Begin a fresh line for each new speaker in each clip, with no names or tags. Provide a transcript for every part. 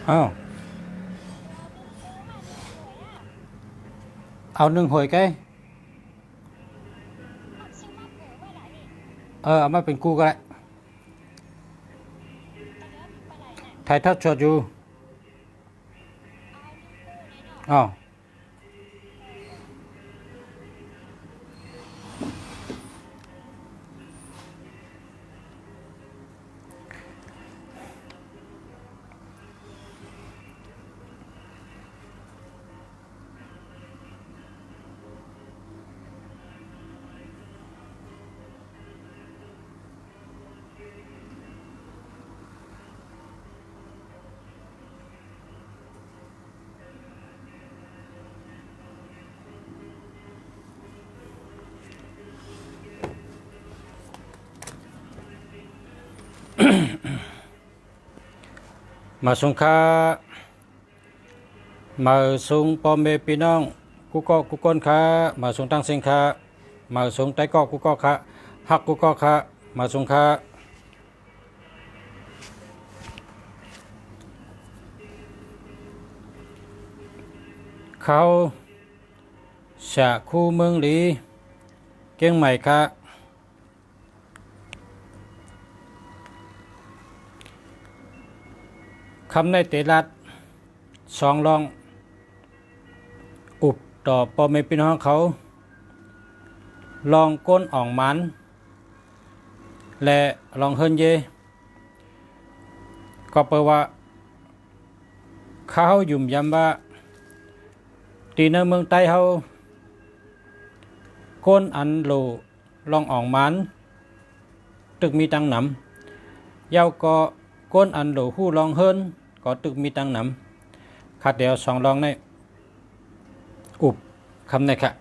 อ้าวเอา1 hồi cáiเอามาเป็นกูก็ได้ถ่ายทอดสดอยู่อ้าวมาสงค่ามาส่งพ่อแม่พี่น้องกูก็กูก้นค่ะมาส่งตั้งเสียงค่ะมาส่งใต้ก็กูก็ค่ะฮักกูก็ค่ะมาส่งค่ะเขาชะคู่เมืองหลีเกียงใหม่ค่ะคำในเตลัดสองลองอุบต่อพ่อแม่พี่น้องเขาลองก้นอ่องมันและลองเฮินเยก็แปลว่าเขายุ่มยำว่าตีในเมืองใต้เขาก้นอันโลลองอ่องมันตึกมีตังหนำยาวก็ก้นอันโลหู้ลองเฮินก็ตึกมีตังหนำขัดเดียวสองลองในอุบคำในค่ะ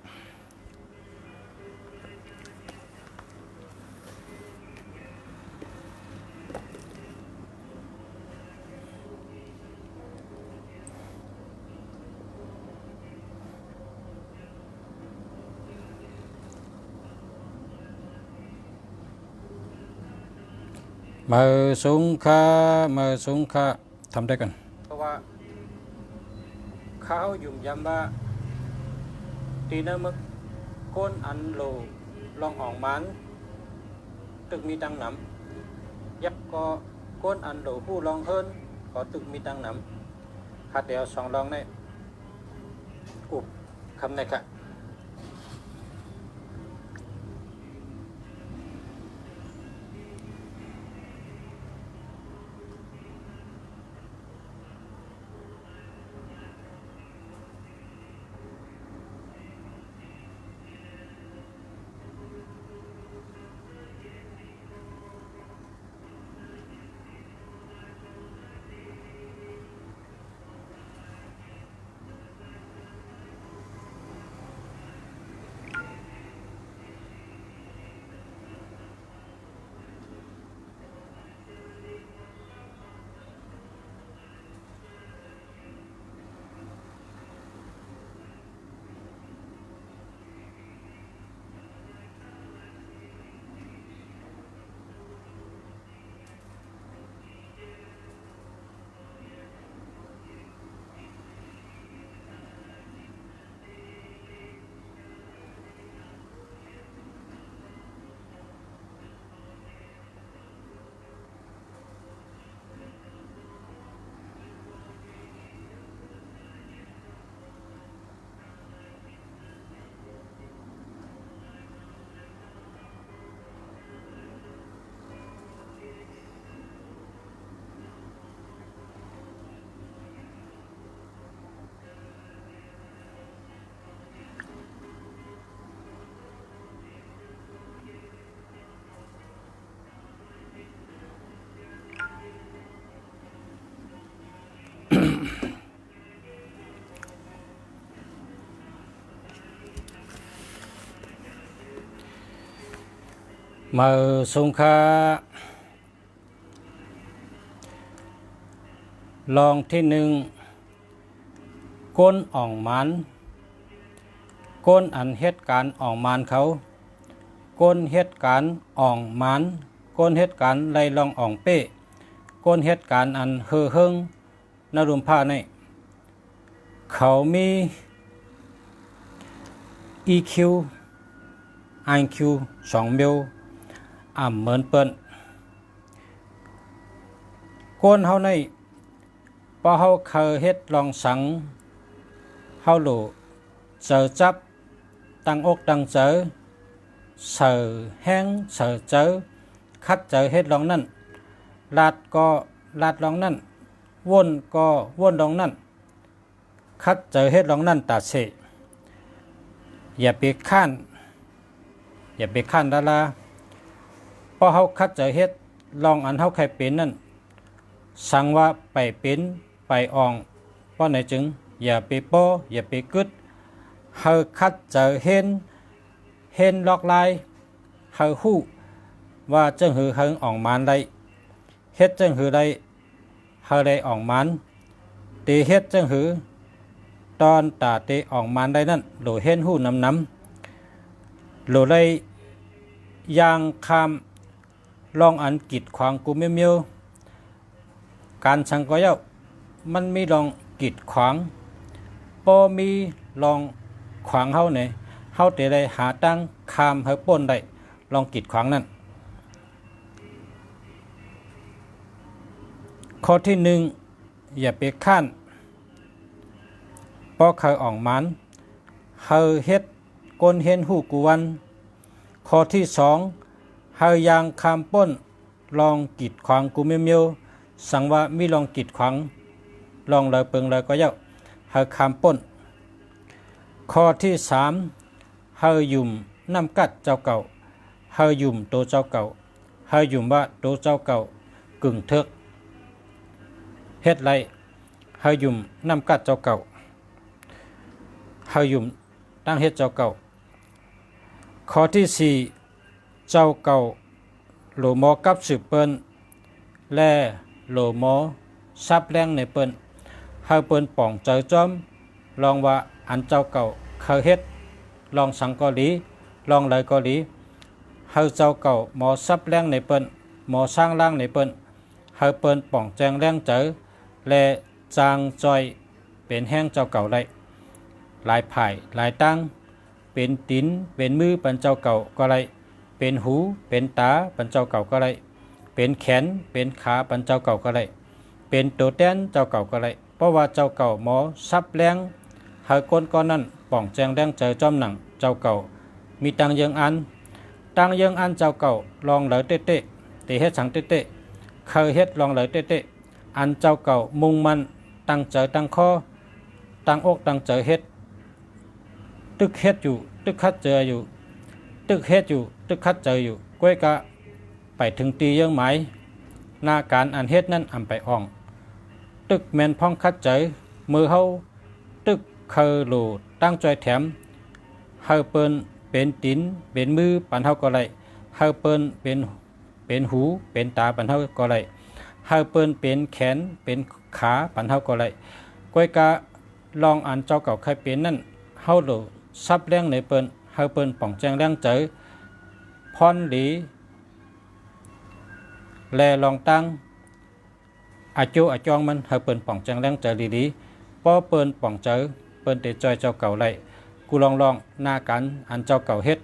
มาสงค่ามาสงค่าทำได้กันเพราะว่าเขายุ่มยำว่าตีนมึกก้นอันโลลองอ่องมันตึกมีตังหนำยับก็ก้นอันโลหู้ลองเฮินก็ตึกมีตังหนำขัดเดียวสองลองในอุบคำในค่ะมาสงค่าลองที่หนึ่งก้นอ่องมันก้นอันเหตุการณ์อ่องมันเขาก้นเหตุการณ์อ่องมันก้นเหตุการณ์ไล่ลองอ่องเป้ก้นเหตุการณ์อันเฮอเฮิง นรุมผ้าในเขามี EQ IQ 2 มิลเหมือนเปิ้นคนเฮาในพอเฮาเคยเฮ็ดลองสังเฮาโหลเจอจับตั้งอกตั้งเจอเสือแห้งเสือเจอคัดเจอเฮ็ดลองนั่นลาดก็ลาดลองนั่นวนก็วนลองนั่นคัดเจอเฮ็ดลองนั่นตาเสอย่าไปข้านดาราพอเฮาคัดเจอเฮ็ดลองอันเฮาใครเป็นนั่นสั่งว่าไปเป็นไปอ่องเพราะไหนจึงอย่าไปโป้อย่าไปกึดเฮาคัดเจอเห็นลอกลายเฮาฮู้ว่าจังหือเฮงอ่องมันได้เฮ็ดจังหือได้เฮาได้อ่องมันตีเฮ็ดจังหือตอนตาเตอ่องมันได้นั่นโหลเห็นฮู้นำโหลได้ยางคำลองอันกิดขวางกูเมียวการสังก็เย้ามันมีลองกิดขวางพอมีลองขวางเฮาเนี่ยเฮาจะได้หาตั้งคามเฮาป้นได้ลองกิดขวางนั่นข้อที่หนึ่งอย่าไปข้านพอเคยอ่องมันเฮาเฮ็ดก้นเห็นหูกูวันข้อที่สองเฮายางคามป้นลองกิดขวางกูเมียวสั่งว่ามีลองกิดขวางลองเลยเปิงเลยก็เย้าเฮาคามป้นข้อที่สามเฮายุ่มน้ำกัดเจ้าเก่าเฮายุ่มโตเจ้าเก่าเฮายุ่มว่าโตเจ้าเก่ากึ่งเถิกเฮ็ดไรเฮายุ่มน้ำกัดเจ้าเก่าเฮายุ่มตั้งเฮ็ดเจ้าเก่าข้อที่สี่เจ้าเก่าโหลหมอกับสืบเปิ้นและโหลหมอซับแรงในเปิ้นเฮาเปิ้นป่องเจอจอมลองว่าอันเจ้าเก่าเคยเฮ็ดลองสังกอลีลองเลยกอลีเฮาเจ้าเก่าหมอซับแรงในเปิ้นหมอสร้างล่างในเปิ้นเฮาเปิ้นป่องแจงแรงเจอและจางจอยเป็นแห้งเจ้าเก่าได้หลายผ่ายหลายตั้งเป็นตีนเป็นมือปันเจ้าเก่าก็ได้เป็นหูเป็นตาปันเจ้าเก่าก็ได้เป็นแขนเป็นขาปันเจ้าเก่าก็ได้เป็นตัวแต้นเจ้าเก่าก็ได้เพราะว่าเจ้าเก่าหมอซับแรงเฮาก้นก้อนนั้นป่องแจงแรงเจอจอมหนังเจ้าเก่ามีตังยังอันเจ้าเก่าลองเลยเตะตีเฮ็ดสังเตะเคยเฮ็ดลองเลยเตะอันเจ้าเก่ามุ่งมันตั้งใจตั้งข้อตั้งอกตั้งใจเฮ็ดตึกเฮ็ดอยู่ตึกคัดเจออยู่ตึกเฮ็ดอยู่ตึกคัดเจออยู่ก้อยกะไปถึงตียังไหมหน้าการอันเฮ็ดนั้นไปอ่องตึกแมนพ่องคัดเจอมือเฮาตึกเคยโหลตั้งใจแถมเฮาเปิ้นเป็นตีนเป็นมือปันเฮาก็ได้เฮาเปิ้นเป็นหูเป็นตาปันเฮาก็ได้เฮาเปิ้นเป็นแขนเป็นขาปันเฮาก็ได้ก้อยกะลองอันเจ้าเก่าเคยเป็นนั่นเฮาโหลซับแรงในเปิ้นเฮาเปิ้นป่องแจงแรงเจอพรหลีแลลองตั้งอาจูอาจองมันเฮาเปิ้นป่องแจงแรงเจอดีๆป้อเปิ้นป่องเจอเปิ้นได้จอยเจ้าเก่าไล่กูลองหน้ากันอันเจ้าเก่าเฮ็ด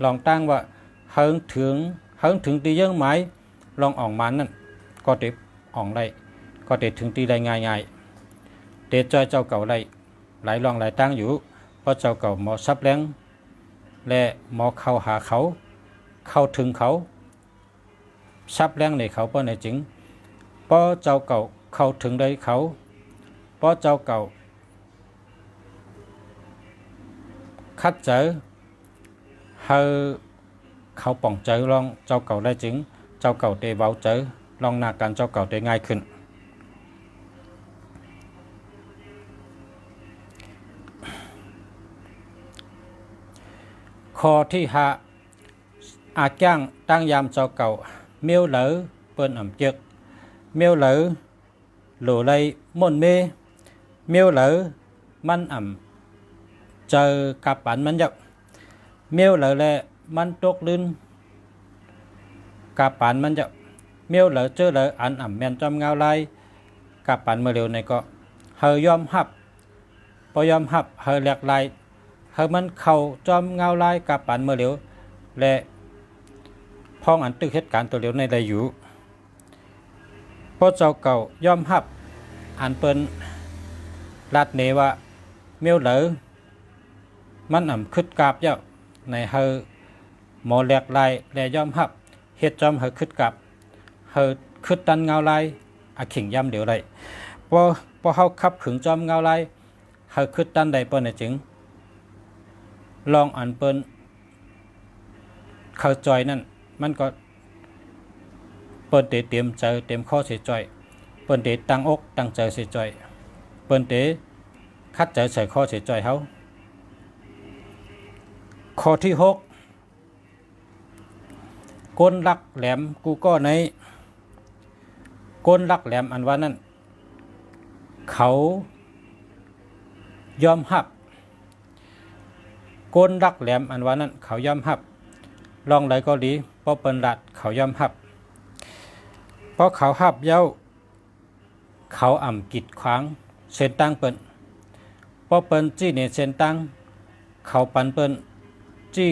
ลองตั้งว่าเฮิงถึงตียังไหมลองอ่องมันนั่นก็ได้อ่องได้ก็ได้ถึงตีได้ง่ายๆเดจอยเจ้าเก่าไล่หลายลองหลายตั้งอยู่เพราะเจ้าเก่าหมอซับแรงและหมอเข้าหาเขาเข้าถึงเขาซับแรงในเขาเพราะในจริงเพราะเจ้าเก่าเข้าถึงได้เขาเพราะเจ้าเก่าคัดเจอเฮาเขาป่องเจอลองเจ้าเก่าได้จริงเจ้าเก่าเตะเบาเจอลองหน้ากันเจ้าเก่าเตะง่ายขึ้นข้อที่ห้าอาจ้างตั้งยามเจ้าเก่าเมียวเหลอเปิ้นจึกเมียวเหลอโหลไลม่นเมเมียวเหลอมันเจอกับปันมันยักเมียวเหลอแลมันตกลื่นกับปันมันยักเมียวเหลอเจอเหลออันแม่นจอมเงาลายกับปันเมื่อเร็วในก็ เฮายอมรับพอยอมรับเฮาแหลกลายเฮามันเข้าจอมเงาลายกับปันเมื่อเหลียวและพ้องอันตึกเหตุการณ์ตัวเหลียวในได้อยู่พระเจ้าเก่ายอมรับอันเปิ้นลาดเนว่าเมียวเหลอมันคึดกราบเจ้าในเฮาหมอแหลกลายและยอมรับเฮ็ดจอมเฮาคึดกราบเฮาคึดตันเงาลายขิงย่ำเดี๋ยวได้พอเฮาขับขึงจอมเงาลายเฮาคึดตันได้เปิ้นจึงลองอันเปิ้นเข้าจอยนั่นมันก็เปิ้นเตรียมใจเตรียมข้อเสียจอยเปิ้นเตตั้งอกตั้งใจเสียจอยเปิ้นเตคัดใจใส่ข้อเสียจอยเฮาข้อที่6กลลักแหลมกูก็ในกลลักแหลมอันว่านั้นเขายอมรับกลลักแหลมอันว่านั้นเขายอมรับลองไหลก็ดีเพราะเปิ้นรัดเขายอมรับเพราะเขาหับเย้าเขากีดขวางเส้นตั้งเปิ้นเพราะเปิ้นจี้ในเส้นตั้งเขาปันเปิ้นจี้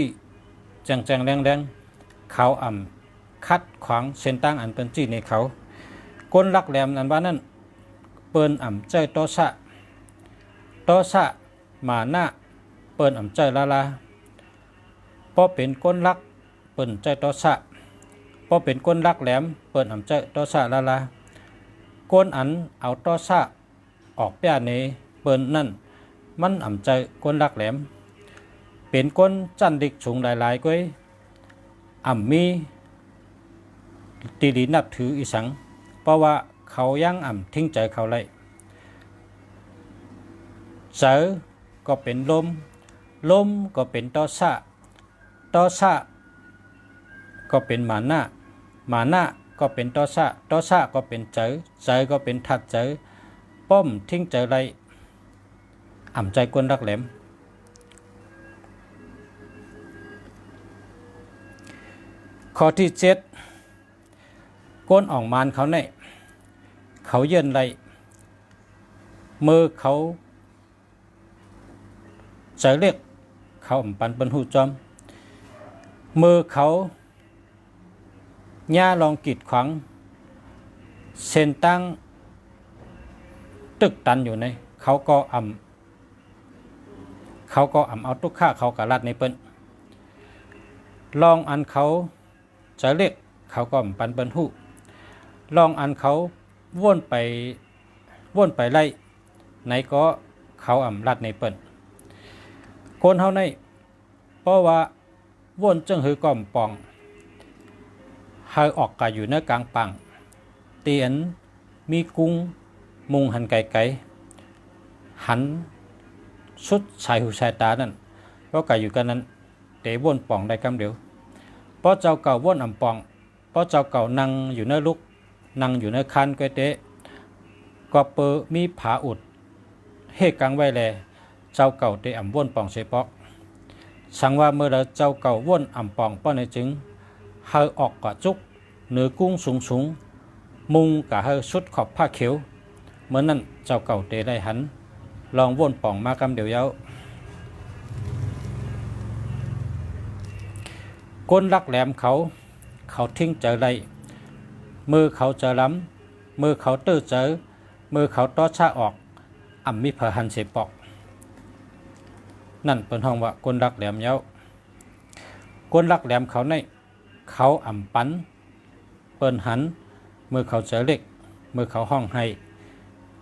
จังแรงเขาคัดขวางเส้นตั้งอันเปิ้นจี้ในเขาก้นลักแหลมอันว่านั้นเปิ้นใจโตสะมาหน้าเปิ้นใจลาเพราะเป็นก้นลักเปิ้นใจโตสะพอเป็นก้นลักแหลมเปิ้นใจโตสะลาก้นอันเอาโตสะออกแป้ในเปิ้นนั่นมันใจก้นลักแหลมเป็นก้นจันดิกสูงหลายๆก้อยมีตีดีนับถืออีสังเพราะว่าเขายังทิ้งใจเขาเลยเสือก็เป็นลมก็เป็นโตสะก็เป็นหมาหน้าก็เป็นโตสะก็เป็นเสือก็เป็นทัดเสือป้อมทิ้งใจไรใจกวนรักแหลมข้อที่7ก้นอ่องมานเขาเนี่ยเขาเยินไรมือเขาเสือเรียกเขาปันเป็นหูจอมมือเขาย่าลองกีดขวางเส้นตั้งตึกตันอยู่ในเขาก็เอาตุกข้าเขากะลัดในเปิ้นลองอันเขาจะเรียกเขาก็ปันเปิ้นหูลองอันเขาวนไปไล่ไหนก็เขาลัดในเปิ้นคนเฮาในเพราะว่าวนจึงหือก่อมปองเฮาออกกะอยู่ในกลางปังเตียนมีกุ้งมุงหันไก่หันสุดสายหูสายตานั่นเพราะกะอยู่กันนั้นเตะวนปองได้กำเดียวเพราะเจ้าเก่าวนปองเพราะเจ้าเก่านั่งอยู่ในลุกนั่งอยู่ในคันก้อยเตะก็เปอมีผาอุดเฮกังไว้แลเจ้าเก่าเตะวนปองเสปอกสั่งว่าเมื่อเจ้าเก่าวนปองป้อนในจึงเฮาออกกะจุกเนื้อกุ้งสูงมุงกะเฮาชุดขอบผ้าเขียวเมื่อนั้นเจ้าเก่าเตะได้หันลองวนปองมากำเดียวเย้าก้นลักแหลมเขาทิ้งเจอไรมือเขาเจอล้ำมือเขาตื้อเจอมือเขาต้อชาออกมิเพอหันเสปอกนั่นเป็นห้องว่าก้นลักแหลมเย้าก้นลักแหลมเขาในเขาปันเปิ้นหันมือเขาเจอเล็กมือเขาห้องให้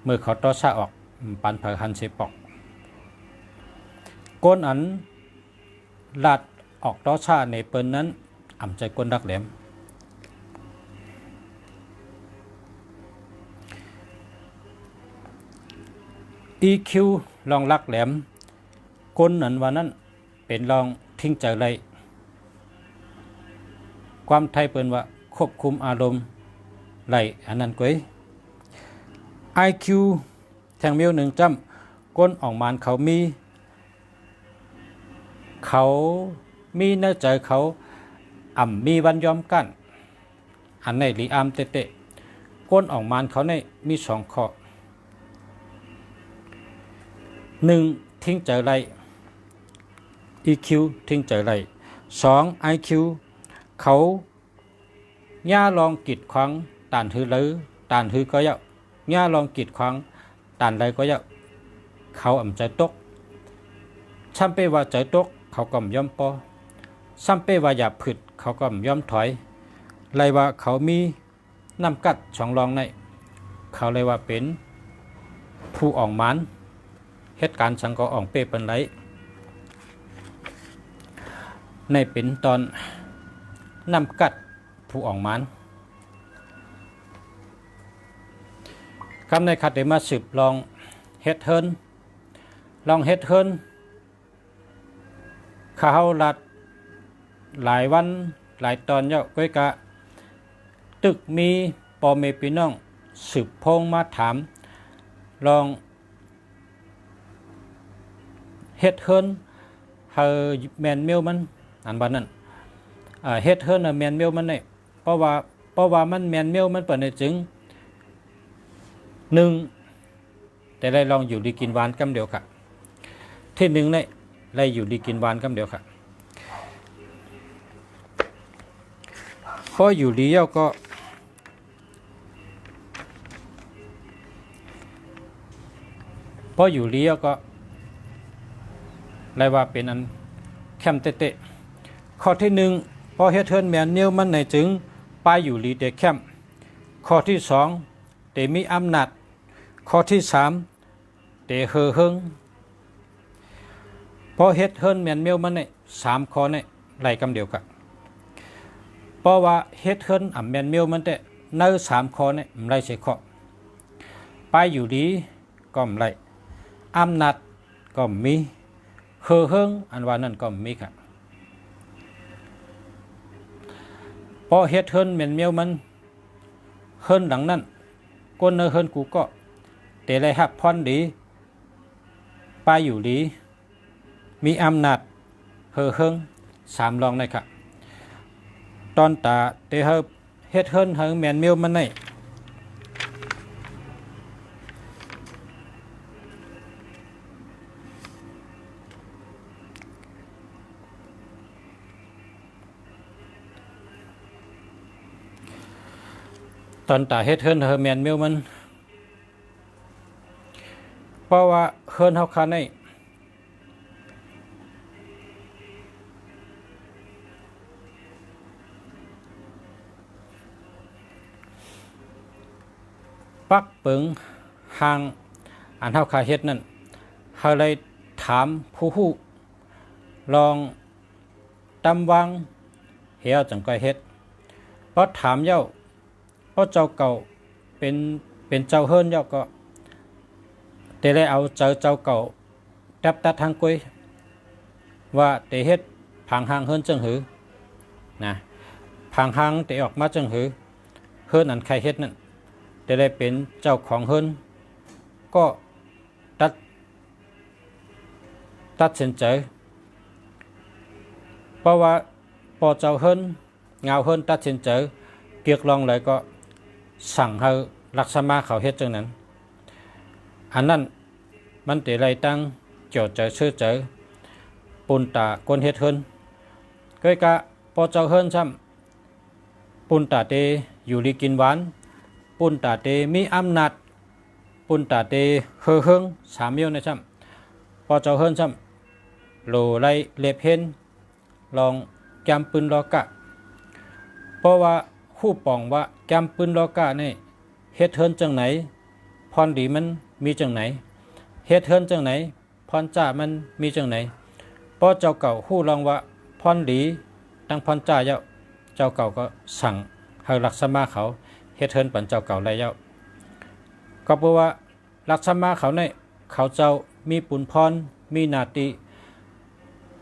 มือเขาต้อชาออกปันเพอหันเสปอกก้นอันลาดออกต้อชาในเปิ้นนั้นใจก้นลักแหลมEQ ลองลักแหลมก้นนั้นว่านั้นเป็นลองทิ้งใจไรความไทยเปิ้นว่าควบคุมอารมณ์ไรอันนั้นก้อย IQ แทงมิว1จ้ำก้นออกมานเขามีเนื้อใจเขามีวันยอมกั้นอันในลีอามเตะก้นออกมานเขาในมี2ข้อ 1ทิ้งเจอไร EQ ทิ้งเจอไร2 IQ เขาย่าลองกีดขวางตานหือเลยตานหือก็เยอะย่าลองกีดขวางตานใดก็เยอะเขาอ่ำใจตกซ้ำเปว่าใจตกเขาก็ย่อมปอซ้ำเปว่าอย่าผึดเขาก็ย่อมถอยเลยว่าเขามีน้ำกัดช่องรองในเขาเลยว่าเป็นผู้อ่องมันเหตุการณ์สังก็อ่องเปเป็นไรในเป็นตอนน้ำกัดผู้อ่องมันคำในขัดเดมาสืบลองเฮ็ดเฮิรนลองเฮ็ดเฮิรนข้าวลัดหลายวันหลายตอนเยอะก้อยกะตึกมีปอเมพี่น้องสืบพงมาถามลองเฮ็ดเฮิรนเฮอแมนเมลมันอันบันนั้นเฮ็ดเฮิรนแมนเมลมันเนี่ยเพราะว่ามันแมนเมลมันเปิดในจึง1แต่ได้ลองอยู่ดีกินหวานกำเดียวค่ะที่1เนี่ยได้อยู่ดีกินหวานกำเดียวค่ะพออยู่ดีแล้วก็ได้ว่าเป็นอันแคมเตะข้อที่1พอเฮ็ดเฮิรนแมนเนลมันในจึงไปอยู่ดีเดแคมข้อที่2เตมีอำนาจข้อที่3เตเฮอเฮิงพอเฮ็ดเฮิรนแมนเมลมันใน3ข้อในไล่กำเดียวกันเพราะว่าเฮ็ดเฮิรนแมนเมลมันแต่ใน3ข้อเนี่ยมันไล่ใส่ข้อไปอยู่ดีก็ไม่ไล่อำนาจก็มีเฮอเฮิงอันว่านั่นก็มีค่ะพอเฮ็ดเฮิรนแมนเมลมันเฮิรนหลังนั้นก้นเนอเฮิรนกูก็เตะไรหับพรดีไปอยู่ดีมีอำนาจเฮอเฮิง3รองเลยค่ะตอนตาเตะเฮ็ดเฮิรนเฮิงแมนเมลมันในตอนตาเฮ็ดเฮิรนเฮอแมนเมลมันเพราะว่าเฮิรนเฮาคาในปักเปิงห่างอันเฮาคาเฮ็ดนั่นเฮาเลยถามผู้ฮู้ลองตำวังเหี่ยวจังก้อยเฮ็ดเพราะถามเย้าเพราะเจ้าเก่าเป็นเจ้าเฮิรนเย้าก็เตได้เอาเจ้าเก่าดับตัดทางกุ้ยว่าเตเฮ็ดผังหางเฮิรนจังหือนะผังหางเตออกมาจังหือเฮิรนอันใครเฮ็ดนั่นเตได้เป็นเจ้าของเฮิรนก็ตัดสินใจเพราะว่าพอเจ้าเฮิรนเงาเฮิรนตัดสินใจเกียกลองเลยก็สั่งให้ลักษมาเขาเฮ็ดจังนั้นอันนั้นมันเตไรตั้งเจียวใจชื่อใจปุ่นตาก้นเฮ็ดเฮิรนก้อยกะพอเจ้าเฮิรนซ้ำปุ่นตาเตอยู่ดีกินหวานปุ่นตาเตมีอำนาจปุ่นตาเตเฮอเฮิง3นิ้วนะซ้ำพอเจ้าเฮิรนซ้ำโลไลเล็บเห็นลองจำปืนลอกะเพราะว่าคู่ปองว่าจำปืนลอกะนี่เฮ็ดเฮิรนจังไหนพรดีมันมีจังไหนเฮ็ดเฮิรนจังไหนพรจ่ามันมีจังไหนเพราะเจ้าเก่าคู่ลองว่าพรดีตั้งพรจ่าเย้าเจ้าเก่าก็สั่งให้ลักษมาเขาเฮ็ดเฮิรนปันเจ้าเก่าไรเย้าก็เพราะว่าลักษมาเขาเนี่ยเขาเจ้ามีปุนพรมีนาติ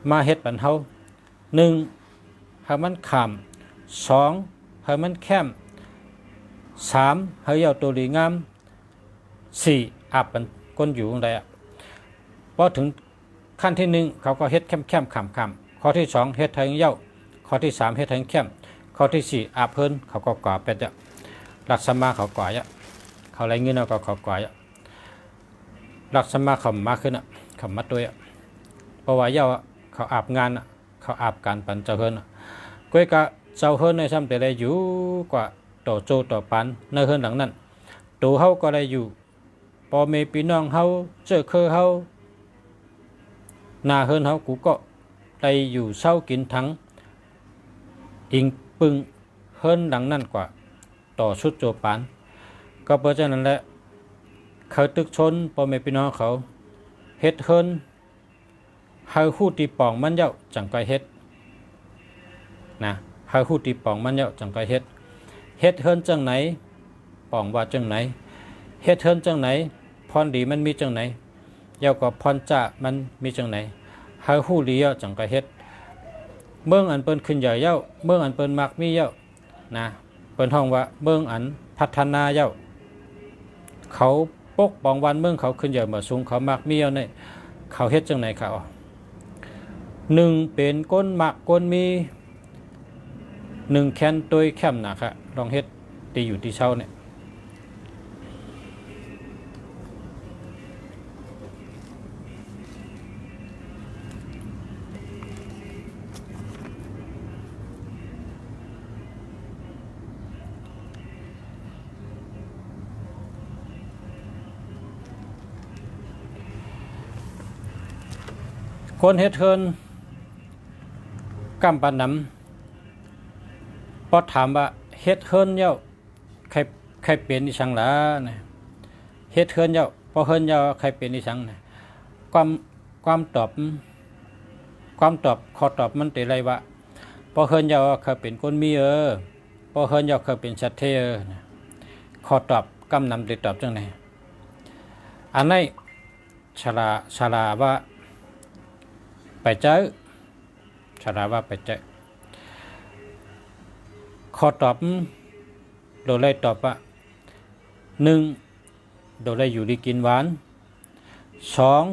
มาเฮ็ดปันเฮา1ให้มันขาม2ให้มันแคม3ให้เย้าตัวดีงาม4อาบมันก้นอยู่ตรงใดพอถึงขั้นที่1เขาก็เฮ็ดแคมขามข้อที่2เฮ็ดให้เย้าข้อที่3เฮ็ดให้แคมข้อที่4อาบเพิ่นเขาก็ก่อเป็ดลักษมาเขาก่อเขาไรเงินเอาก็เขาก่อลักษมาเขามาขึ้น ขำมัดด้วยเพราะว่าเย้าเขาอาบงานเขาอาบการปันเจ้าเฮิรนก้อยกะเจ้าเฮิรนในซ้ำแต่ได้อยู่กว่าต่อโจต่อปันในเฮิรนหลังนั้นตัวเฮาก็ได้อยู่พอเมพี่น้องเฮาเจอเคอเฮานาเฮิรนเฮากูก็ได้อยู่เศร้ากินทั้งอิงปึงเฮิรนหลังนั้นกว่าต่อชุดโจปันก็เพราะฉะนั้นแหละเขาตึกชนพอเมพี่น้องเขาเฮ็ดเฮิรนเฮาฮู้ตีป่องมันเย้าจังก้อยเฮ็ดนะเฮาฮู้ตีป่องมันเย้าจังก้อยเฮ็ดเฮิรนจังไหนป่องว่าจังไหนเฮ็ดเฮิรนจังไหนพรดีมันมีจังไหนเย้าก็พรจะมันมีจังไหนเฮาฮู้ดีเย้าจังก้อยเฮ็ดเมืองอันเปิ้นขึ้นใหญ่เย้าเมืองอันเปิ้นมักมีเย้านะเปิ้นฮ้องว่าเมืองอันพัฒนาเย้าเขาปกป้องวันเมืองเขาขึ้นใหญ่มาสูงเขามักมีเย้าเนี่ยเขาเฮ็ดจังไหนเขาหนึ่งเป็นก้นหมักก้นมีหนึ่งแคนตัวแคมนะครับลองเฮ็ดตีอยู่ที่เช้าเนี่ยคนเฮ็ดเฮิรนกำปานน้ำพอถามว่าเฮ็ดเฮิรนเย้าใครเป็นอีสังล่ะนะเฮ็ดเฮิรนเย้าพอเฮิรนเย้าใครเป็นอีสังนะความตอบข้อตอบมันเป็นไรวะพอเฮิรนเย้าเขาเป็นคนมีพอเฮิรนเย้าเขาเป็นสัตว์เทนะข้อตอบกำนำได้ตอบจังได๋อันนี้ชลาว่าไปเจอชาลาว่าไปเจอขอตอบโดยเลยตอบว่าหนึ่งโดยเลยอยู่ดีกินหวานสอง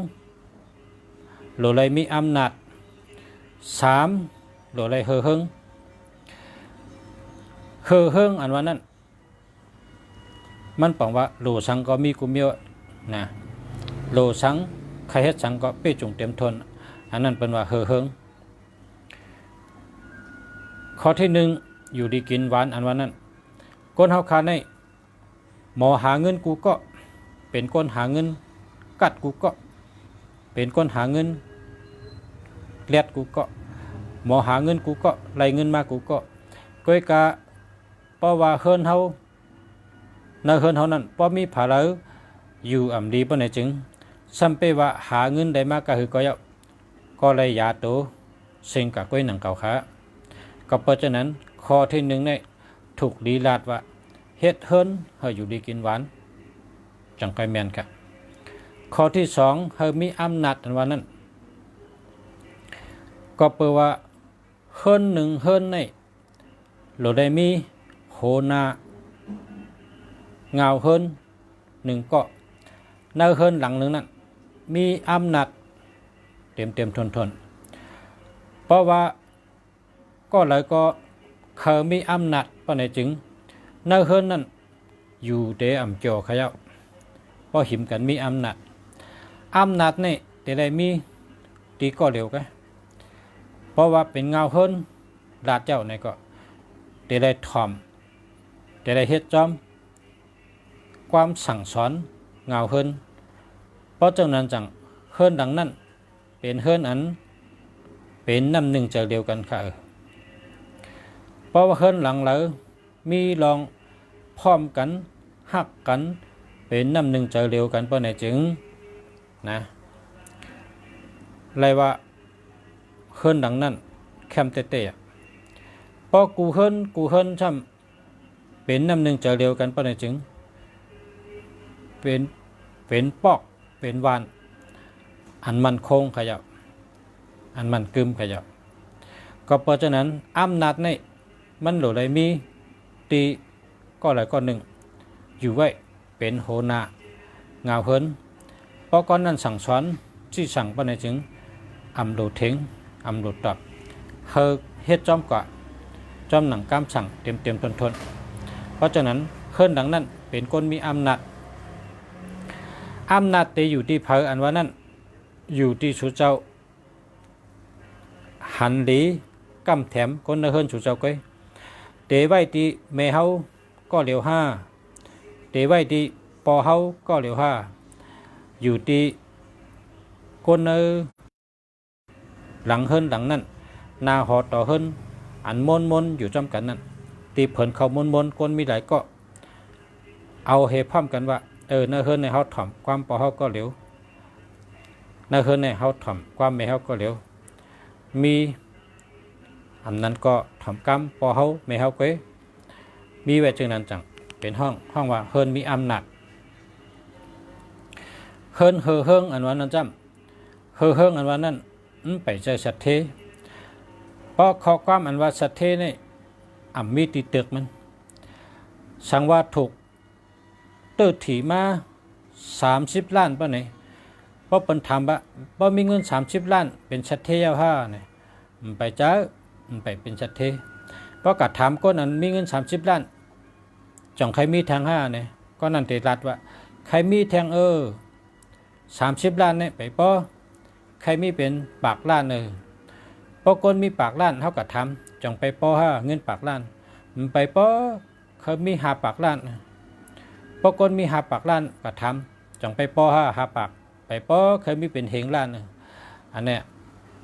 โดยเลยมีอำนาจสามโดยเลยเฮอเฮิงอันว่านั้นมันบอกว่าโลสังก็มีกุมเยอะนะโลสังใครเฮ็ดสังก็เป้จงเต็มทนอันนั้นเป็นว่าเฮอเฮิงข้อที่หนึ่งอยู่ดีกินหวานอันว่านั้นก้นเฮาคาในหมอหาเงินกูก็เป็นก้นหาเงินกัดกูก็เป็นก้นหาเงินเลียดกูก็หมอหาเงินกูก็ไล่เงินมากูก็ก้อยกะเพราะว่าเฮิรนเฮาในเฮิรนเฮานั้นพอมีผาเลออยู่อ่ำดีปานไหนจึงซ้ำไปว่าหาเงินได้มากก็คือก็เลยยาโตเซ็งกับก้อยหนังเก่าขาก็เพราะฉะนั้นข้อที่หนึ่งเนี่ยถูกดีลาดว่าเฮ็ดเฮิรนเฮาอยู่ดีกินหวานจังก้อยแมนค่ะข้อที่สองเฮามีอำนาจอันว่านั้นก็เปว่าเฮิรนหนึ่งเฮิรนเนี่ยเราได้มีโหนาเงาเฮิรนหนึ่งก็ในเฮิรนหลังหนึ่งนั้นมีอำนาจเต็มทนเพราะว่าก็เลยก็เขามีอำนาจปานไหนจึงในเฮิรนนั้นอยู่เตอำจอเขาเจ้าพอหิมกันมีอำนาจนี่แต่ได้มีตีก็เร็วกันเพราะว่าเป็นเงาเฮิรนลาดเจ้าในก็แต่ได้ถ่อมแต่ได้เฮ็ดจอมความสั่งสอนเงาเฮิรนเพราะจังนั้นจังเฮิรนดังนั้นเป็นเฮิรนอันเป็นน้ำหนึ่งใจเดียวกันค่ะเพราะว่าเฮิรนหลังเหลอมีลองพร้อมกันหักกันเป็นน้ำหนึ่งใจเดียวกันเพราะไหนจึงนะเลยว่าเฮิรนดังนั้นแคมเตะพอกูเฮิรนช่ำเป็นน้ำหนึ่งใจเดียวกันเพราะไหนจึงเป็นปอกเป็นวานอันมันคงขยับอันมันกึมขยับก็เพราะฉะนั้นอำนาจนี่มันหลุดเลยมีตีก็หลายก้อนหนึ่งอยู่ไว้เป็นโหนาเงาเฮิรนเพราะก้อนนั้นสั่งสอนที่สั่งปานไหนจึงอำโดดเถงอำโดดตอบเฮ็ดจอมกว่าจอมหนังกามสั่งเต็มทนเพราะฉะนั้นเฮิรนดังนั้นเป็นคนมีอำนาจแต่อยู่ที่เพออันว่านั้น อยู่ที่สุเจ้าหันหลีกำแถมคนในเฮิรนสุเจ้าก้อยเตไว้ที่แม่เฮาก็เหลียวห้าเตไว้ที่ปอเฮาก็เหลียวห้าอยู่ที่คนในหลังเฮิรนหลังนั้นนาหอต่อเฮิรนอันมนอยู่จำกันนั้นตีเผินเขามนคนมีหลายก็เอาเฮพั่มกันว่าในเฮิรนในเฮาถ่อมความปอเฮาก็เหลียวในเฮิรนในเฮาถ่อมความแม่เฮาก็เหลียวมีอันนั้นก็ทำกรรมปอเฮาแม่เฮาเก้มีไว้จึงนั้นจังเป็นห้องว่าเฮิรนมีอำนาจเฮิรนเฮิงอันว่านั้นจำเฮิงอันว่านั้นไปใจสัตเทเพราะข้อความอันว่าสัตเทนี่มีติตึกมันสังว่าถูกเติร์ถีมา30 ล้านป่ะเนี่ยเพราะเป็นถามว่าบ่มีเงิน30 ล้านเป็นสัตเทยาห้าเนี่ยไปเจ้าไปเป็นสัตเทเพราะกัดถามก้นอันมีเงิน30 ล้านจ่องใครมีแทง5เนี่ยก็นั่นติรัดว่าใครมีแทง30 ล้านเนี่ยไปป้อใครมีเป็นปากล้านเพราะคนมีปากล้านเท่ากับทำจ่องไปป้อเงินปากล้านไปป้อเขามี5 ปากล้านเพราะคนมี5 ปากล้านกับทำจ่องไปป้อ5 ปากไปป้อเคยมีเป็นเฮงล้านอันเนี้ย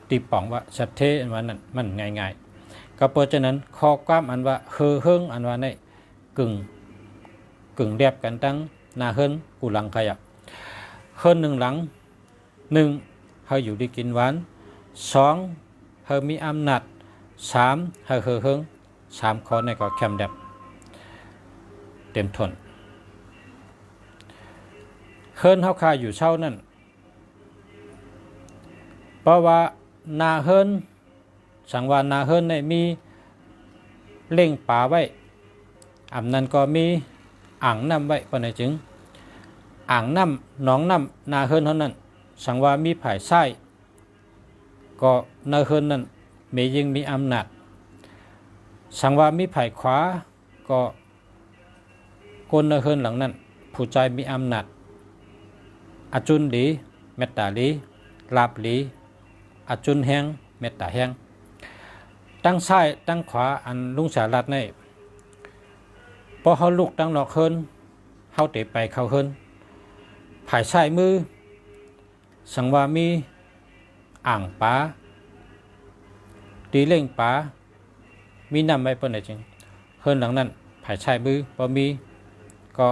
ตีป่องว่าสัตเทอันว่านั้นมันง่ายๆก็เพราะฉะนั้นข้อความอันว่าเฮิงอันว่านี่กึ่งเรียบกันตั้งนาเฮิรนกูหลังขยับเฮิรน1 หลัง1เฮาอยู่ดีกินหวาน2เฮามีอำนาจ3เฮาเฮิง3ข้อในก็แคมแดบเต็มทนเฮิรนเฮาคาอยู่เช่านั่นเพราะว่านาเฮิรนสังวานาเฮิรนเนี่ยมีเล่งป่าไว้อำนั้นก็มีอ่างน้ำไว้ปานใดจึงอ่างน้ำหนองน้ำนาเฮิรนเท่านั้นสังว่ามีผายไส้ก็นาเฮิรนนั้นมียิงมีอำนาจสังว่ามีผายขวาก็คนนาเฮิรนหลังนั้นผู้ใจมีอำนาจอจุนหลีเมตตาหลีลาบหลีอจุนแห้งเมตตาแห้งตั้งซ้ายตั้งขวาอันลุงสารัดนี่พอเขาลุกตั้งนอกเฮิรนเขาเตะไปเข้าเฮิรนผายซ้ายมือสังว่ามีอ่างป๋าตีเล่งป๋ามีนำไว้ปนไหนจริงเฮิรนหลังนั้นผายซ้ายมือพอมีก็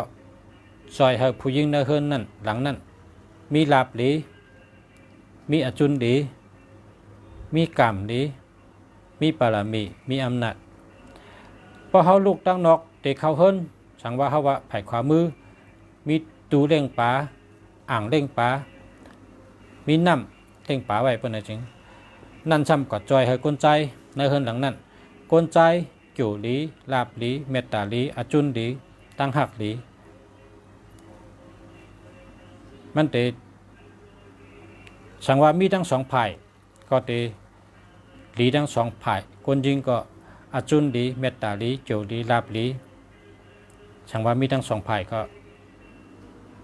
ซอยให้ผู้หญิงในเฮิรนนั่นหลังนั้นมีลาบหลีมีอจุนหลีมีกรรมหลีมีปารามีมีอำนาจพอเขาลุกตั้งนอกเตะเข้าเฮิรนสังว่าเขาว่าผายขวามือมีตูเล่งป๋าอ่างเล่งป๋ามีน้ำเล่งป๋าไว้เพื่อนจริงนั่นซ้ำก็จอยให้กลใจในเฮิรนหลังนั้นกลใจจู่หลีลาบหลีเมตตาหลีอจุนหลีตั้งหักหลีมันเตสังว่ามีทั้ง2 ฝ่ายก็เตหลีทั้ง2 ฝ่ายคนยิงก็อจุนหลีเมตตาหลีจู่หลีลาบหลีสังว่ามีทั้ง2 ฝ่ายก็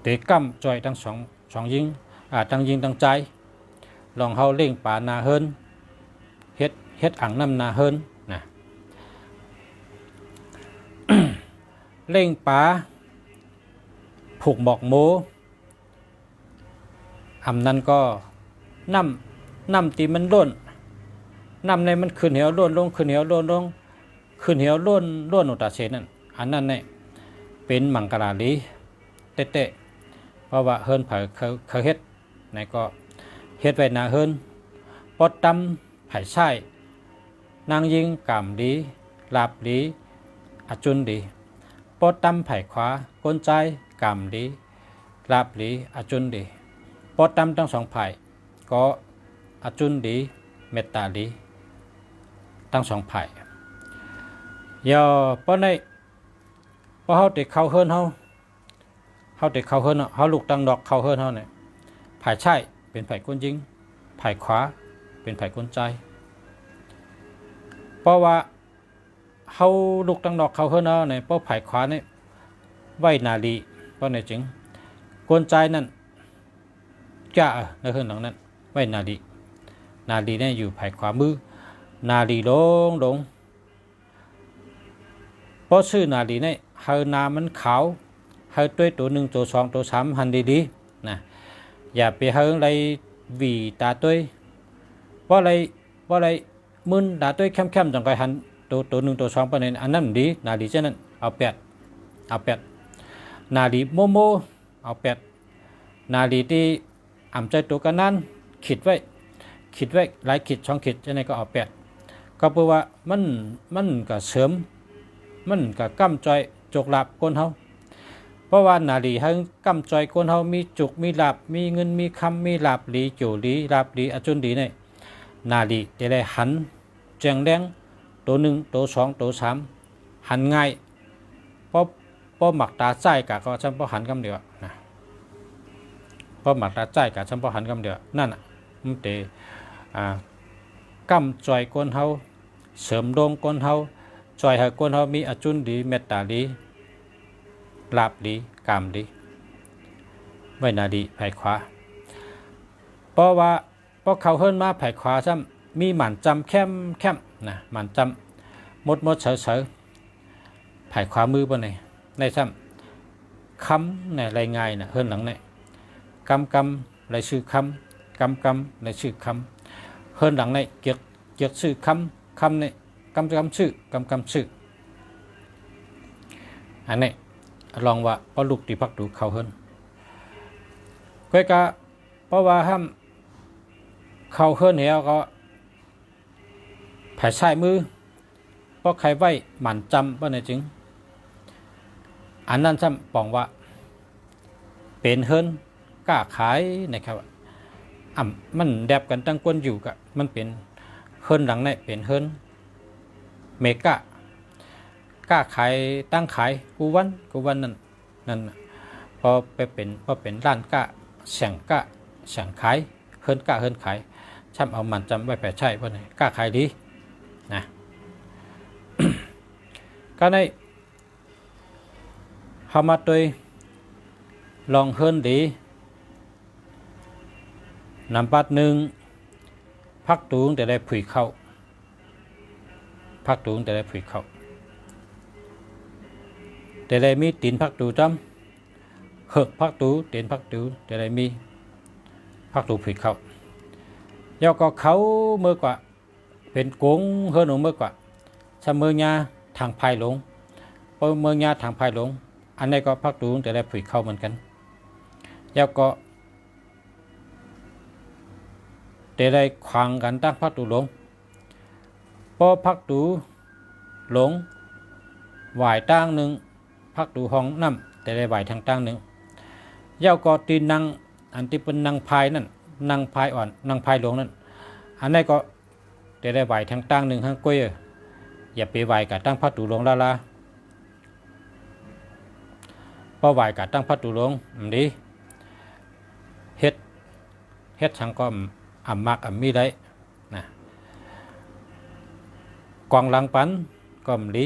เตกั้มจอยทั้งสองยิงตั้งยิงตั้งใจลองเฮาเล่งป่านาเฮิรนเฮ็ดอ่างน้ำนาเฮิรนนะ เล่งป่าผูกหมอกโมอำนั้นก็น้ำตีมันล้นน้ำในมันขึ้นเหวล้นลงขึ้นเหวล้นลงขึ้นเหวล้นอุตาเชนั่นอันนั้นเนี่ยเป็นมังกราลีเตะเพราะว่าเฮิรนเผยเขาเฮ็ดไหนก็เฮ็ดไว้นาเฮิรนปอดตำไผ่ไส้นางยิงกามดีลาบดีอจุนดีปอดตำไผ่ขวากลใจกามดีลาบดีอจุนดีปอดตำทั้ง2 ไผ่ก็อจุนดีเมตตาดีทั้ง2 ไผ่ย่อป้อนในพอเขาติดเข้าเฮิรนเขาติดเข้าเฮิรนเขาลุกตั้งดอกเข้าเฮิรนเขาเนี่ยไผ่ใช่เป็นไผ่ก้นยิงไผ่ขวาเป็นไผ่ก้นใจเพราะว่าเขาลุกตั้งดอกเข้าเฮิรนเขาเนี่ยเพราะไผ่ขวาเนี่ยไว้นาลีเพราะในจริงก้นใจนั่นจ้าในเฮิรนหลังนั้น ว้นาลีเนี่ยอยู่ภายขวามือนาลีลงเพราะชื่อนาลีเนี่ยเฮานามันขาวเฮาตัว1ตัว2ตัว3หันดีๆนะอย่าไปเฮาอะไรวีตาตัวเพราะอะไรมึนตาตัวเข้มๆจังไกหันตัว1ตัว2ปานนั้นอันนั้นดีนาลีฉะนั้นเอา8นาลีโมเอา8นาลีที่อ่ำใจตัวกันนั้นคิดไว้หลายขีด2ขีดฉะนั้นก็เอา8ก็เพราะว่ามันก็เสริมมันก็กำจอยจุกลาบคนเฮาเพราะว่านาลีเฮากำจอยคนเฮามีจุกมีลาบมีเงินมีคำมีลาบหลีจูหลีลาบหลีอจุนดีเนี่ยนาลีจะได้หันแจงแดงตัว1ตัว2ตัว3หันง่ายเพราะหมักตาใจกะก็จำเพราะหันกำเดียวนะเพราะหมักตาใจกะจำเพราะหันกำเดียวนั่นน่ะมันเตกำจอยคนเฮาเสริมดงคนเฮาจอยให้คนเฮามีอจุนดีเมตตาดีลาบดีกามดีไว้นาดีภายขวาเพราะเขาเฮิรนมาภายขวาซ้ำมีหมันจำเข้มนะหมันจำมดเฉยภายขวามือบนในซ้ำคำในรายงานนะเฮิรนหลังเนี่ยกำรายชื่อคำรายชื่อคำเฮิรนหลังเนี่ยเกียกชื่อคำเนี่ยกำชื่อกำชื่ออันนี้ลองว่าก็ลูกตีพักดูเขาเฮิรนก็กะเพราะว่าห้ามเขาเฮิรนเหี่ยวก็แผ่ใช้มือเพราะใครไว้หมั่นจำว่าในจริงอันนั้นซ้ำปองว่าเป็นเฮิรนกล้าขายนะครับมันแดบกันตั้งก้นอยู่กะมันเป็นเฮิรนหลังในเป็นเฮิรนเมกะกล้าขายตั้งขายกูวันนั่นพอเป็นร้านกะแข่งขายเฮิรนขายช่ำเอามันจำไว้แผ่ใช่เพราะไหนกล้าขายดีนะ ก็ในเฮามาตัวลองเฮิรนดีนำปัด1พักตูงแต่ได้ผุยเข้าแต่ได้มีตีนพักตูจำเหือกพักตูตีนพักตูแต่ได้มีพักตูผุยเข้ายอก็เขาเมื่อกว่าเป็นโกงเฮิรนเมื่อกว่าเสมอญาทางภายหลงเพราะเมืองญาทางภายหลงอันนี้ก็พักตูแต่ได้ผุยเข้าเหมือนกันยอก็แต่ได้ขวางกันตั้งพักตูหลงพอพักตูหลงไหวตั้งหนึ่งพักตูห้องน้ำแต่ได้ไหวทางตั้งหนึ่งเย้าก็ตีนังอันที่เป็นนางพายนั่นนางพายอ่อนนางพายหลวงนั่นอันนี้ก็แต่ได้ไหวทางตั้งหนึ่งทางกุ้ยอย่าไปไหวกับตั้งพักตูหลงลาพอไหวกับตั้งพักตูหลงดีเฮ็ดทางก็มักมีได้นะกองหลังปันก็มลี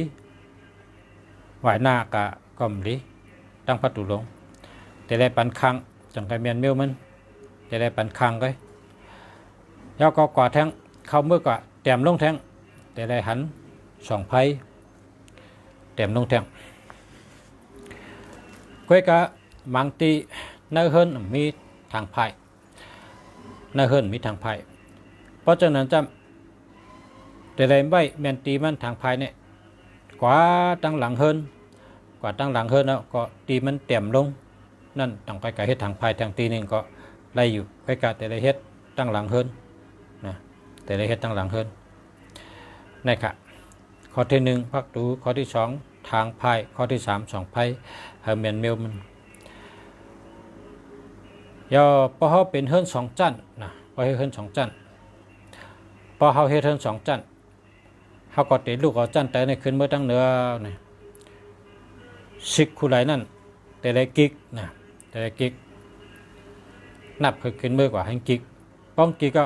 ไหวหน้ากะก็มลีตั้งพัดตุลงแต่ได้ปันคังจังไกเมียนเมียวมันแต่ได้ปันคังก็แล้วก็กว่าแทงเข้าเมื่อกว่าแต้มลงแทงแต่ได้หัน2ไพ่แต้มลงแทงก้อยกะบางตีเนื้อเฮิรนมีทางไพ่เนื้อเฮิรนมีทางไพ่เพราะฉะนั้นจำแต่ได้ใบแมนตีมันทางไพ่เนี่ยกว่าตั้งหลังเฮิรนแล้วก็ตีมันแต้มลงนั่นต้องไปกับเฮ็ดทางไพ่ทางตีนึงก็ไล่อยู่ก้อยกะแต่ได้เฮ็ดตั้งหลังเฮิรนนะแต่ได้เฮ็ดตั้งหลังเฮิรนนี่ค่ะข้อที่1พักตูข้อที่2ทางไพ่ข้อที่3 2ไพ่เฮอร์เมียนเมลมันยอพอเฮาเป็นเฮิรน2จั่นนะพอเฮิรน2จั่นพอเฮาเฮ็ดเฮิรน2จั่นเฮาก็ติลูกเอาจั่นแต่ในขึ้นเมื่อตั้งเหนือนี่สิกคู่ไหลนั่นแต่ได้กิกนะแต่ได้กิกนับขึ้นเมื่อกว่าให้กิกป้องกิกก็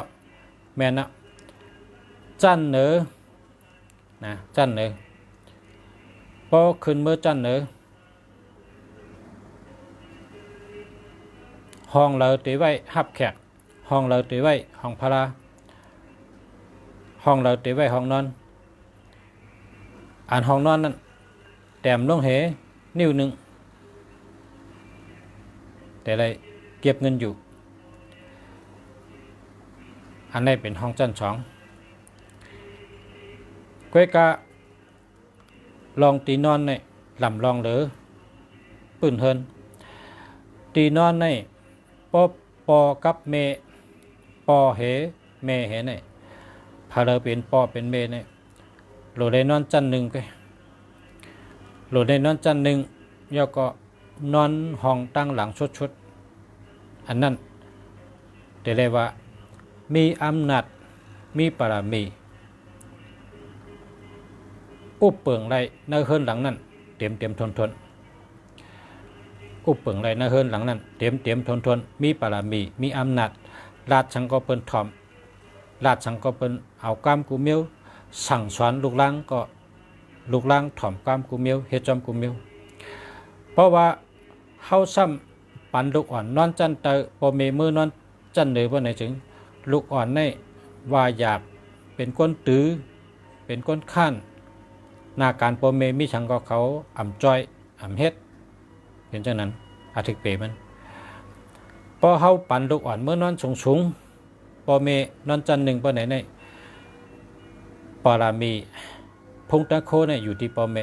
แม่นนะจั่นเหนือนะจั่นเหนือพอขึ้นเมื่อจั่นเหนือห้องเราตีไว้หับแขก ห้องเราตีไว้ห้องพาราห้องเราตีไว้ห้องนอนห้องนอนนั้นแต้มลงเหนิ้วหนึ่งแต่ไรเก็บเงินอยู่อันนี้เป็นห้องชั้นสองก้อยกะลองตีนอนในลำลองเหลือปืนเฮินตีนอนในปอกับเมปอเหเมเหในพาเลเป็นปอเป็นเมในโหลดได้นอนจันหนึ่งก็โหลดได้นอนจันหนึ่งย่อก็นอนห้องตั้งหลังชุดอันนั้นแต่เรียกว่ามีอำนาจมีปรามีอุปเปิงไรในเฮิรนหลังนั้นเตรียมทนอุปเปิงไรในเฮิรนหลังนั้นเตรียมทนมีปรามีมีอำนาจราชสังก็เปิ้นถ่อมราชสังก็เปิ้นเอากามกูเมียวสั่งสอนลูกหลางก็ลูกหลางถ่อมกามกูเมียวเฮ็ดจอมกูเมียวเพราะว่าเฮาซ้ำปันลูกอ่อนนอนจันเตอปอเมมือนอนจันเลยว่าไหนถึงลูกอ่อนในว่าอยากเป็นก้นตื้อเป็นก้นข้านหน้าการปอเมมีฉังก็เขาอ่ำจ้อยอ่ำเฮ็ดเป็นจังนั้นอาทิกเปมันพอเฮาปันลูกอ่อนเมื่อนอนสูงปอเมนอนจันหนึ่งปอไหนในปารามีพงตะโคเนี่ยอยู่ที่ปอเม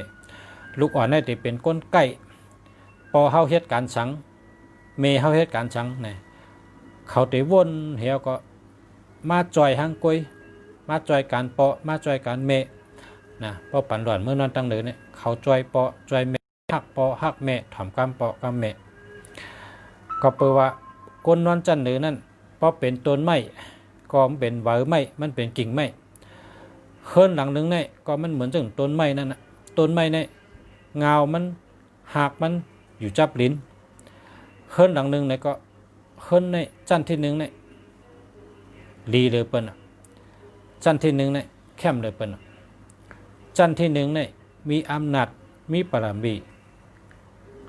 ลูกอ่อนได้แต่เป็นก้นไก่ปอเฮาเฮ็ดการสังเมเฮาเฮ็ดการสังเนี่ยเขาได้วนเหี่ยวก็มาจอยหางกวยมาจอยการปอมาจอยการเมนะพอปันหลอนเมื่อนอนตั้งเลยเนี่ยเขาจอยปอจอยเมหักปอหักเมถอมกำปอกำเมก็เปว่าก้นนอนจันหรือนั่นพอเป็นต้นไม้ก็เป็นไหวไม้มันเป็นกิ่งไม้เฮิรนหลังหนึ่งเนี่ยก็มันเหมือนจังต้นไม้นั่นนะต้นไม้เนี่ยเงามันหักมันอยู่จับลิ้นเฮิรนหลังหนึ่งเนี่ยก็เฮิรนในจันที่หนึ่งเนี่ยลีเลยเปิ้นจันที่หนึ่งเนี่ยแคมเลยเปิ้นจันที่หนึ่งเนี่ยมีอำนาจมีปรามี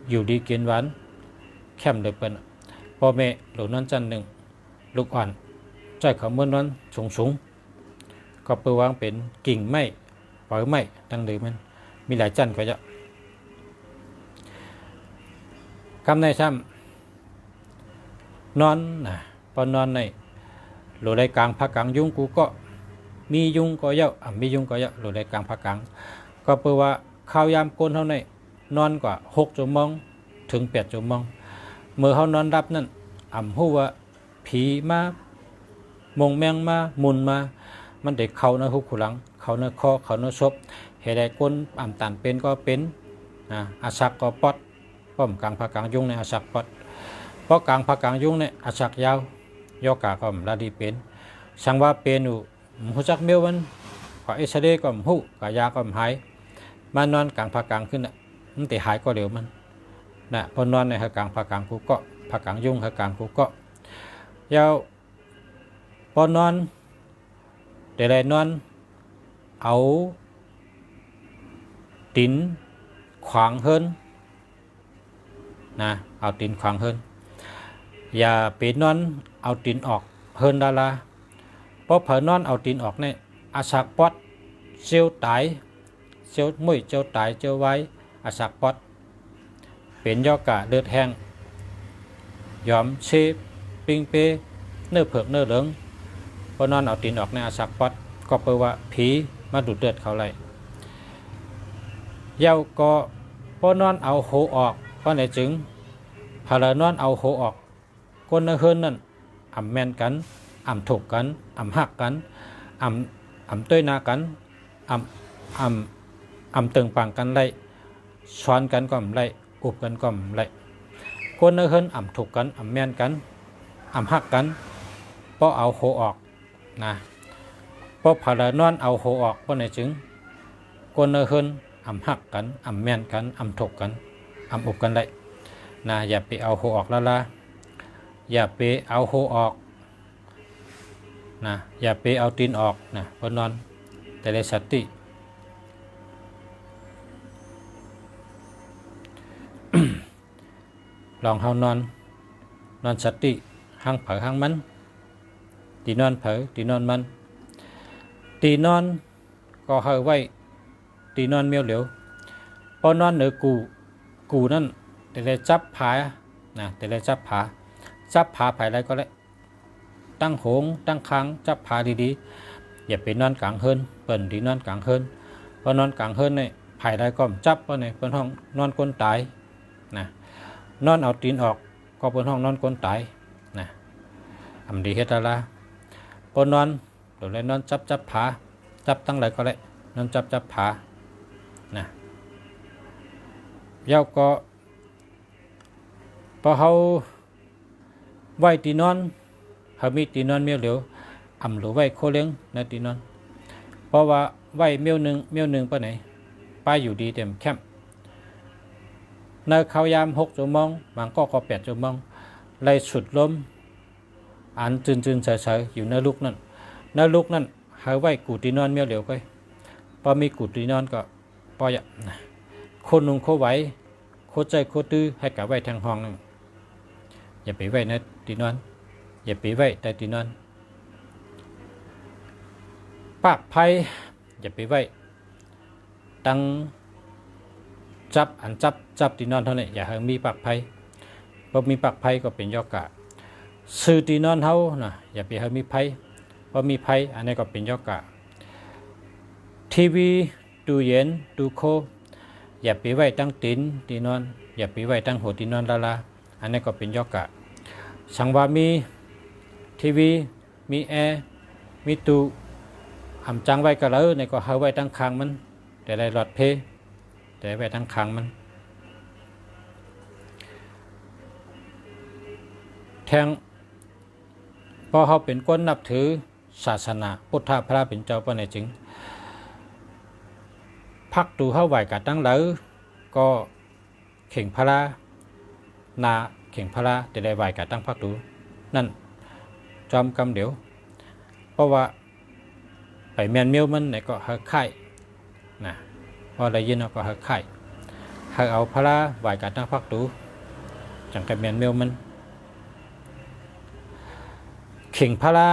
อยู่ดีเกินหวานแคมเลยเปิ้นพ่อแม่หลวงนั้นจันหนึ่งลูกอ่อนใจเขาเมื่อนั้นสูงก็เปิดวางเป็นกิ่งไม้ปล่อยไม้ตั้งเลยมันมีหลายจันก็จะคำในซ้ำนอนนะพอนอนในหลวงได้กลางพักกลางยุงกูก็มียุงก็เยอะมียุงก็เยอะหลวงได้กลางพักกลางก็เปิดว่าข้าวยามก้นเท่าในนอนกว่า6 ชั่วโมงถึง8 ชั่วโมงเมื่อเขานอนรับนั่นหู้ว่าผีมามงแมงมามุนมามันเด็กเขาในหุบขุหลังเขาในคอเขาในศพเหตุใดก้นตันเป็นก็เป็นอาศักก็ปอดป้อมกลางพักกลางยุงในอาศักปอดเพราะกลางพักกลางยุงในอาศักยาวยอกาก็ลาดีเป็นสังว่าเป็นอยู่หูจักเมียวมันขอเอชเดก็หูกายาก็หายมานอนกลางพักกลางขึ้นมันติหายก็เดี๋ยวมันนะพอนอนในกลางพักกลางกูก็พักกลางยุงกลางกูก็ยาวพอนอนแต่ไรนอนเอาตีนขวางเฮิรนนะเอาตีนขวางเฮิรนอย่าไปนอนเอาตีนออกเฮิรนดาราเพราะเผลอนอนเอาตีนออกเนี่ยอาศักปอดเซียวตายเซียวมุ้ยเจียวตายเจียวไว้อาศักปอดเป็นยอกะเลือดแห้งยอมเชปิงเปเนื้อเผือกเนื้อเหลืองพอนอนเอาตีนออกในอาศักปอดก็แปลว่าผีมาดูดเลือดเขาเลยเย้าก็พอนอนเอาโหออกเพราะไหนจึงพาลานอนเอาโหออกคนในเฮิรนนั่นแม่นกันถูกกันหักกันต้วยนากันตึงปังกันไล่ช้อนกันก็ไล่อุบกันก็ไล่คนในเฮิรนถูกกันแม่นกันหักกันเพราะเอาโหออกนะเพราะพาลานอนเอาโหออกเพราะไหนจึงคนในเฮิรนหักกันแม่นกันถูกกันอุบกันไล่นะอย่าไปเอาโหออกละอย่าไปเอาโหออกนะอย่าไปเอาตีนออกนะพอนอนแต่ได้สติ ลองเฮานอนสติห้างเผาห้างมัน ตีนอนเผอตีนอนมันตีนอนก็เฮาไว้ตีนอนเมียวเหลียวพอนอนเหนือกูนั่นแต่เลยจับผานะแต่เลยจับผาไผ่ไรก็เลยตั้งโหงตั้งค้างจับผาดีๆอย่าไปนอนกลางเฮินเปิ่นที่นอนกลางเฮินพอนอนกลางเฮินเนี่ยไผ่ไรก็จับเพราะเนี่ยเปิ้นห้องนอนก้นตายนะนอนเอาตีนออกก็เปิ้นห้องนอนก้นตายนะทำดีเฮ็ดอะไรพอนอนเดี๋ยวเลยนอนจับผาจับตั้งไรก็เลยนอนจับผานะเย้าก็พอเขาไว้ตีนอนเขามีตีนอนเมียวเหลียวหรือไว้โคเลี้ยงในตีนอนเพราะว่าไว้เมียวหนึ่งไปไหนป้ายอยู่ดีเต็มแคมป์ในเขายาม6 ชั่วโมงบางก็8 ชั่วโมงไล่สุดล้มอันจืนเฉยอยู่ในลูกนั่นเขาไว้กูตีนอนเมียวเหลียวก็พอมีกูตีนอนก็พออย่างโคนุ่งโคไหวโคใจโคตื้อให้กับไว้ทางห้องนึงอย่าไปไว้ในตีนอนอย่าไปไว้ใต้ตีนอนปากไผ่อย่าไปไว้ตั้งจับตีนอนเท่านั้นอย่าให้มีปากไผ่พอมีปากไผ่ก็เป็นยอกะซื้อตีนอนเฮานะอย่าไปให้มีไผ่พอมีไผ่อันนี้ก็เป็นยอกะทีวีตู้เย็นตู้โคอย่าไปไว้ตั้งตีนอนอย่าไปไว้ตั้งหัวตีนอนลาอันนี้ก็เป็นยอกะสังว่ามีทีวีมีแอร์มีตู้จังไว้ก็แล้วในก็เฮาไว้ตั้งคางมันแต่ได้หลอดเพแต่ไว้ตั้งคางมันแทงพอเขาเป็นคนนับถือศาสนาพุทธพระเป็นเจ้าปะในจริงพักตูเข้าไหวกัดตั้งเหลอก็เข่งพระนาเข่งพระแต่ได้ไหวกัดตั้งพักตูนั่นจอมกำเดี๋ยวเพราะว่าไปแมนเมียวมันไหนก็หักไข่นะพอได้ยินก็หักไข่หักเอาพระไหวกัดตั้งพักตูจังกับแมนเมียวมันเข่งพระ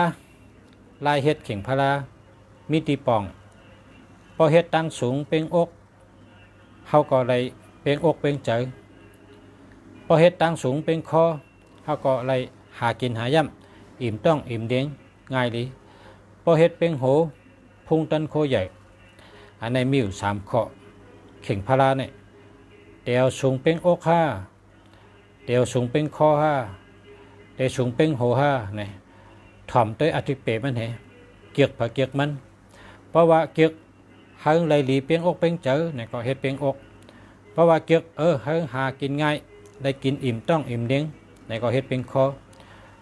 ลายเฮ็ดเข่งพระมีตีป่องพอเฮ็ดตั้งสูงเป่งอกเฮาก็เลยเป่งอกเป่งใจพอเฮ็ดตั้งสูงเป่งคอเฮาก็เลยหากินหาย่ำอิ่มต้องอิ่มเด้งง่ายดีพอเฮ็ดเป่งโหพุงตันโคใหญ่อันในมีอยู่3 ข้อเข่งพระเนี่ยเตียวสูงเป่งอกเตียวสูงเป่งคอเตียวสูงเป่งโหเนี่ยถ่อมตัวอธิเปมันเหเกียกผักเกียกมันเพราะว่าเกียกเฮาเลยหลีเปียงอกเปียงเจอเนี่ยก็เฮ็ดเปียงอกเพราะว่าเกียกเฮาหากินง่ายได้กินอิ่มต้องอิ่มเด้งเนี่ยก็เฮ็ดเปียงคอ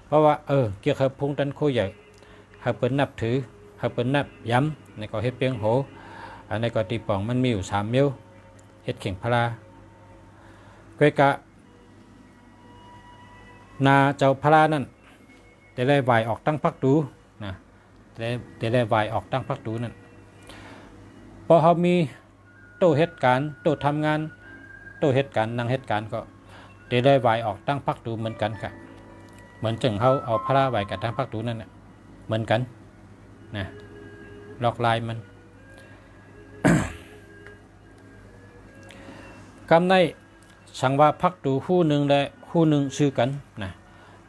เพราะว่าเกียกเฮาพุงตันโคใหญ่เฮาเปิ้นนับถือเฮาเปิ้นนับย้ำเนี่ยก็เฮ็ดเปียงโหอันนี้ก็ตีป่องมันมีอยู่3 นิ้วเฮ็ดเข่งพระก้อยกะนาเจ้าพระนั่นแต่ได้ไหวออกตั้งพักตูนะแต่ได้ไหวออกตั้งพักตูนั่นพอเขามีโตเหตุการณ์โตทำงานโตเหตุการณ์นั่งเหตุการณ์ก็แต่ได้ไหวออกตั้งพักตูเหมือนกันค่ะเหมือนจึงเขาเอาพระไหวกับตั้งพักตูนั่นเนี่ยเหมือนกันนะลอกลายมัน กำในสังว่าพักตูคู่หนึ่งและคู่หนึ่งซื้อกันนะ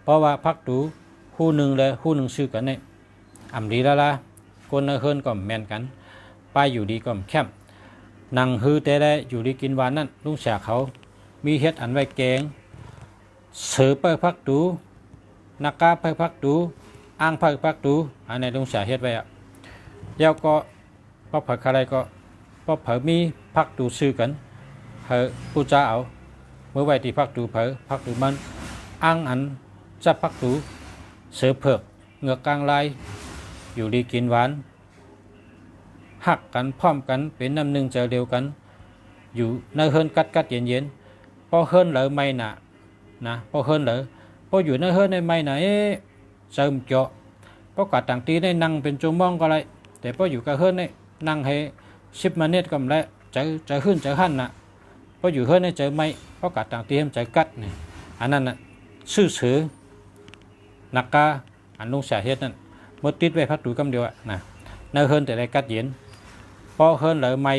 เพราะว่าพักตูคู่หนึ่งและคู่หนึ่งซื้อกันเนี่ยดีแล้วล่ะคนเฮิรนก็แม่นกันป้ายอยู่ดีก็แคบนั่งฮือแต่ได้อยู่ดีกินหวานนั่นลุงเสียเขามีเฮ็ดอันไว้แกงเสือไปพักตูนักกาไปพักตูอ้างไปพักตูอันนี้ลุงเสียเฮ็ดไว้อะเดี๋ยวก็พอเผยอะไรก็พอเผยมีพักตูซื้อกันเฮผู้จ้าเอาเมื่อไว้ที่พักตูเผยพักตูมันอ้างอันจะพักตูเสือเผือกเหงือกกลางลายอยู่ดีกินหวานหักกันพร้อมกันเป็นน้ำหนึ่งใจเดียวกันอยู่ในเฮิรนกัดเย็นพอเฮิรนเหลอไม่นะพอเฮิรนเหลอพออยู่ในเฮิรนในไม่นะเจิมเจาะพอกาดต่างตีได้นั่งเป็นชั่วโมงก็เลยแต่พออยู่กับเฮิรนเนี่ยนั่งให้10 นาทีก็แล้วใจขึ้นใจขั้นนะพออยู่เฮิรนเนี่ยใจไม่พอกาดต่างตีให้ใจกัดเนี่ยอันนั้นน่ะซื่อนักกาอันลุงเสียเฮ็ดนั่น เมื่อติดไว้พักดูกำเดียวนะเนื้อเฮินแต่ได้กัดเย็นพอเฮินเหลือไม่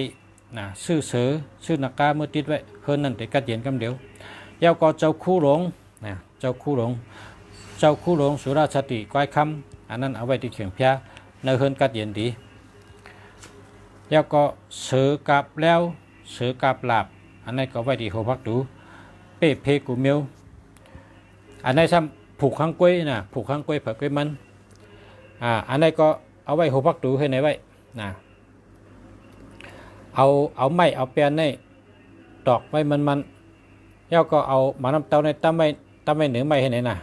นะชื่อเสือชื่อนักกาเมื่อติดไว้เฮินนั่นแต่กัดเย็นกำเดียวเจ้าก็เจ้าคู่หลงนะเจ้าคู่หลงสุราชติก้อยคำอันนั้นเอาไว้ที่เขียงเพียเนื้อเฮินกัดเย็นดีแล้วก็เสือกับแล้วเสือกับหลาบอันนั้นก็ไว้ที่หัวพักดูเป้เพกูเมียวอันนั้นซ้ำผูกข้างกล้วยนะผูกข้างกล้วยเผือกกล้วยมันอันนั้นก็เอาไว้หัวพักดูให้ไหนไว้นะเอาไม้เอาแปนในตอกไว้มันแล้วก็เอาหมาน้ำเต้าในตั้มไว้เหนือไม้ให้ไหนนะ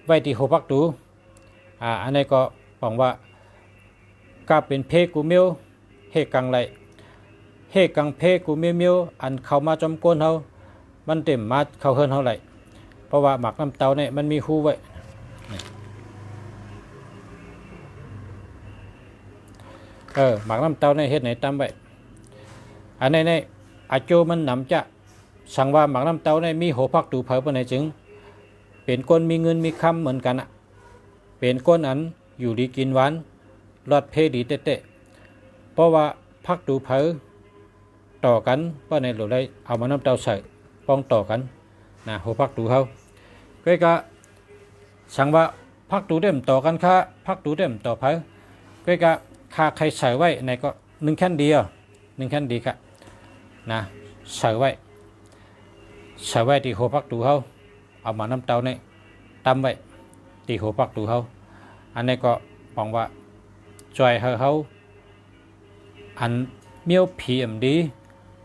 ไว้ที่หัวพักดูอันนี้ก็บอกว่าก็เป็นเพกูเมียวเฮกังไรเฮกังเพกูเมียวอันเข้ามาจอมก้นเขามันเต็มมาเข้าเฮิรนเขาไรเพราะว่าหมักน้ำเต้าเนี่ยมันมีหูไว้หมักน้ำเต้าในเฮ็ดไหนตั้มไว้อันในอาโจมันนำจะสั่งว่าหมักน้ำเต้าในมีหัวพักดูเผาปนไหนจึงเป็นก้นมีเงินมีคำเหมือนกันเป็นก้นอันอยู่ดีกินหวานรอดเพดีเตะเพราะว่าพักดูเผาต่อกันว่าในหลุดได้เอามาน้ำเต้าใส่ป้องต่อกันนะหัวพักดูเขาก็สั่งว่าพักดูเต็มต่อกันค่ะพักดูเต็มต่อเผาก็ค่าใครใส่ไว้ในก็1 แค่นเดียว1 แค่นดีค่ะนะใส่ไว้ที่หัวพักดูเขาเอามาน้ำเต้าเนี่ยตั้มไว้ที่หัวพักดูเขาอันนี้ก็บอกว่าจอยเขาอันเมียวผีอันดี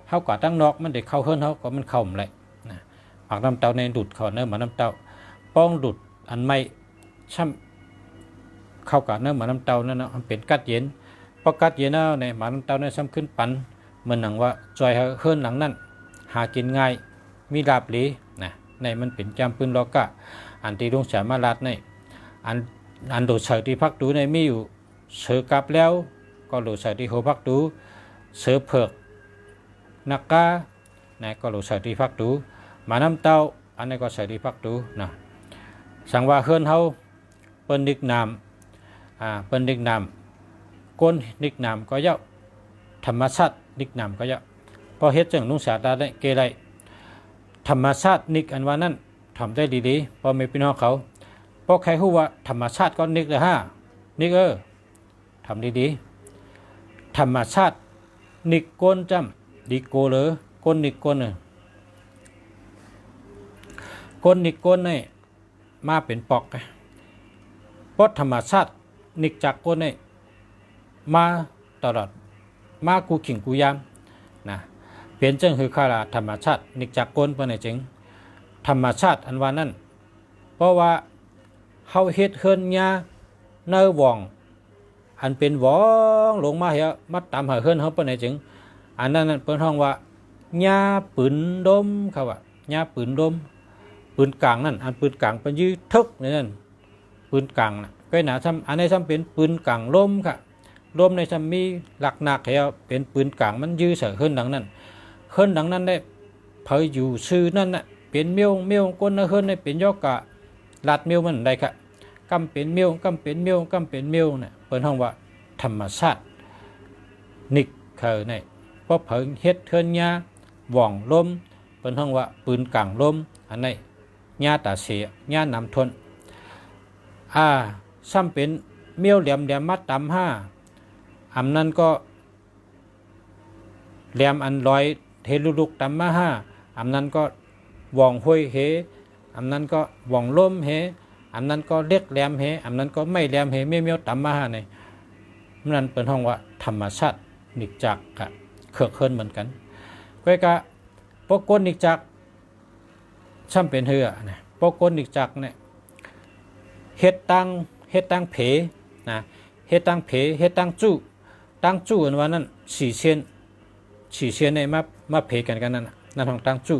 เขากว่าตั้งนอกมันเด็กเข้าเฮิรนเขาก็มันเข้าอะไรนะหมักน้ำเต้าในดุดเขาเนื้อหมาน้ำเต้าป้องดุดอันไม่ช่ำเข้ากับเนื้อหมาน้ำเต้านั่นนะมันเป็นกัดเย็นพอกัดเย็นแล้วในหมาน้ำเต้าในซ้ำขึ้นปันเหมือนหนังว่าจอยเฮิรนหลังนั้นหากินง่ายมีลาบหลีนะในมันเป็นจำปืนล็อกกะอันที่ลุงสามาลาดในอันโดดเสือที่พักดูในมีอยู่เสือกลับแล้วก็โดดเสือที่หัวพักดูเสือเผือกนักกานะก็โดดเสือที่พักดูหมาน้ำเต้าอันนี้ก็เสือที่พักดูนะสั่งว่าเฮิรนเฮาเปิ้นนิกนามเปิ้นนิกนามก้นนิกนามก็เยอะธรรมชาตินิกนามก็เยอะพอเฮ็ดจังลุงสาตาได้เกไรธรรมชาตินิกอันว่านั้นทำได้ดีๆพอไม่พี่น้องเขาเพราะใครรู้ว่าธรรมชาติก็นิกเลยนิกทำดีๆธรรมชาตินิกก้นจำดีโกเลยก้นนิกก้นก้นนิกก้นนี่มาเป็นปอกเพราะธรรมชาตินิกจากก้นนี่มาตลอดมากูขิงกูยามนะเปลี่ยนจังคือข้าราธรรมชาตินิกจากก้นปะเนี่ยจึงธรรมชาติอันว่านั้นเพราะว่าเฮาเฮ็ดเฮิรนยาเนื้อว่องอันเป็นวองลงมาเหี่ยมัดตามหาเฮิรนเฮาปะเนี่ยจึงอันนั้นเปิ้นฮ้องว่าหญ้าปืนดมเขาว่าหญ้าปืนดมปืนกลางนั่นอันปืนกลางเป็นยื้อทึกนี่นั่นปืนกลางน่ะก็น่าซ้ำอันนี้ซ้ำเป็นปืนกลางลมค่ะลมในซ้ำมีหลักหนักเหี่ยเป็นปืนกลางมันยื้อเสือเฮิรนดังนั้นเฮิรนดังนั้นได้เผยอยู่ชื่อนั่นน่ะเป็นเมียวก้นเฮิรนได้เป็นยอกกะลาดเมียวมันได้ค่ะกำเป็นเมียวน่ะเปิ้นฮ้องว่าธรรมชาตินิกเคยนี่เพราะเผยเฮ็ดเฮิรนยาว่องลมเปิ้นฮ้องว่าปืนกลางลมอันนี้หญ้าตาเสียหญ้านำทนซ้ำเป็นเมียวแหลมมัดตำ5อำนั้นก็แหลมอันลอยเทลุกตำมา5อำนั้นก็ว่องห้วยเหอำนั้นก็ว่องล้มเหอำนั้นก็เล็กแหลมเหอำนั้นก็ไม่แหลมเหเมียวตำมา5นี่นั่นเป็นห้องว่าธรรมชาตินิกจักกะเครือเคินเหมือนกันก็กะปกก้นนิกจักช่ำเป็นเหือนะปกก้นนิกจักเนี่ยเฮ็ดตั้งเพนะเฮ็ดตั้งเพเฮ็ดตั้งจู้อันว่านั้น4 เช่นในมาเพกันนั่นของตั้งจู้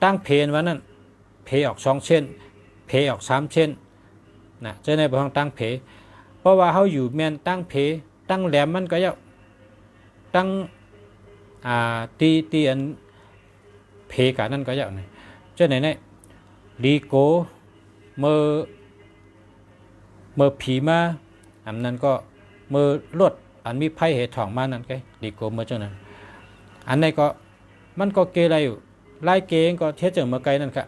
ตั้งเพอันว่านั้นเพออก2 เช่นเพออก3 เช่นนะจะในบ่ห้องตั้งเพเพราะว่าเฮาอยู่แม่นตั้งเพตั้งแหลมมันก็ยาวตั้งตีอันเพกะนั่นก็ยาวนี่จะไหนลีโกเมื่อผีมา อันนั้นก็มือลวดอันมีไพ่เหตุถ่องมานั่นก็ดีโกเมื่อจังนั้นอันนี้ก็มันก็เกอะไรอยู่ไล่เกงก็เทียจังเมื่อไกลนั่นค่ะ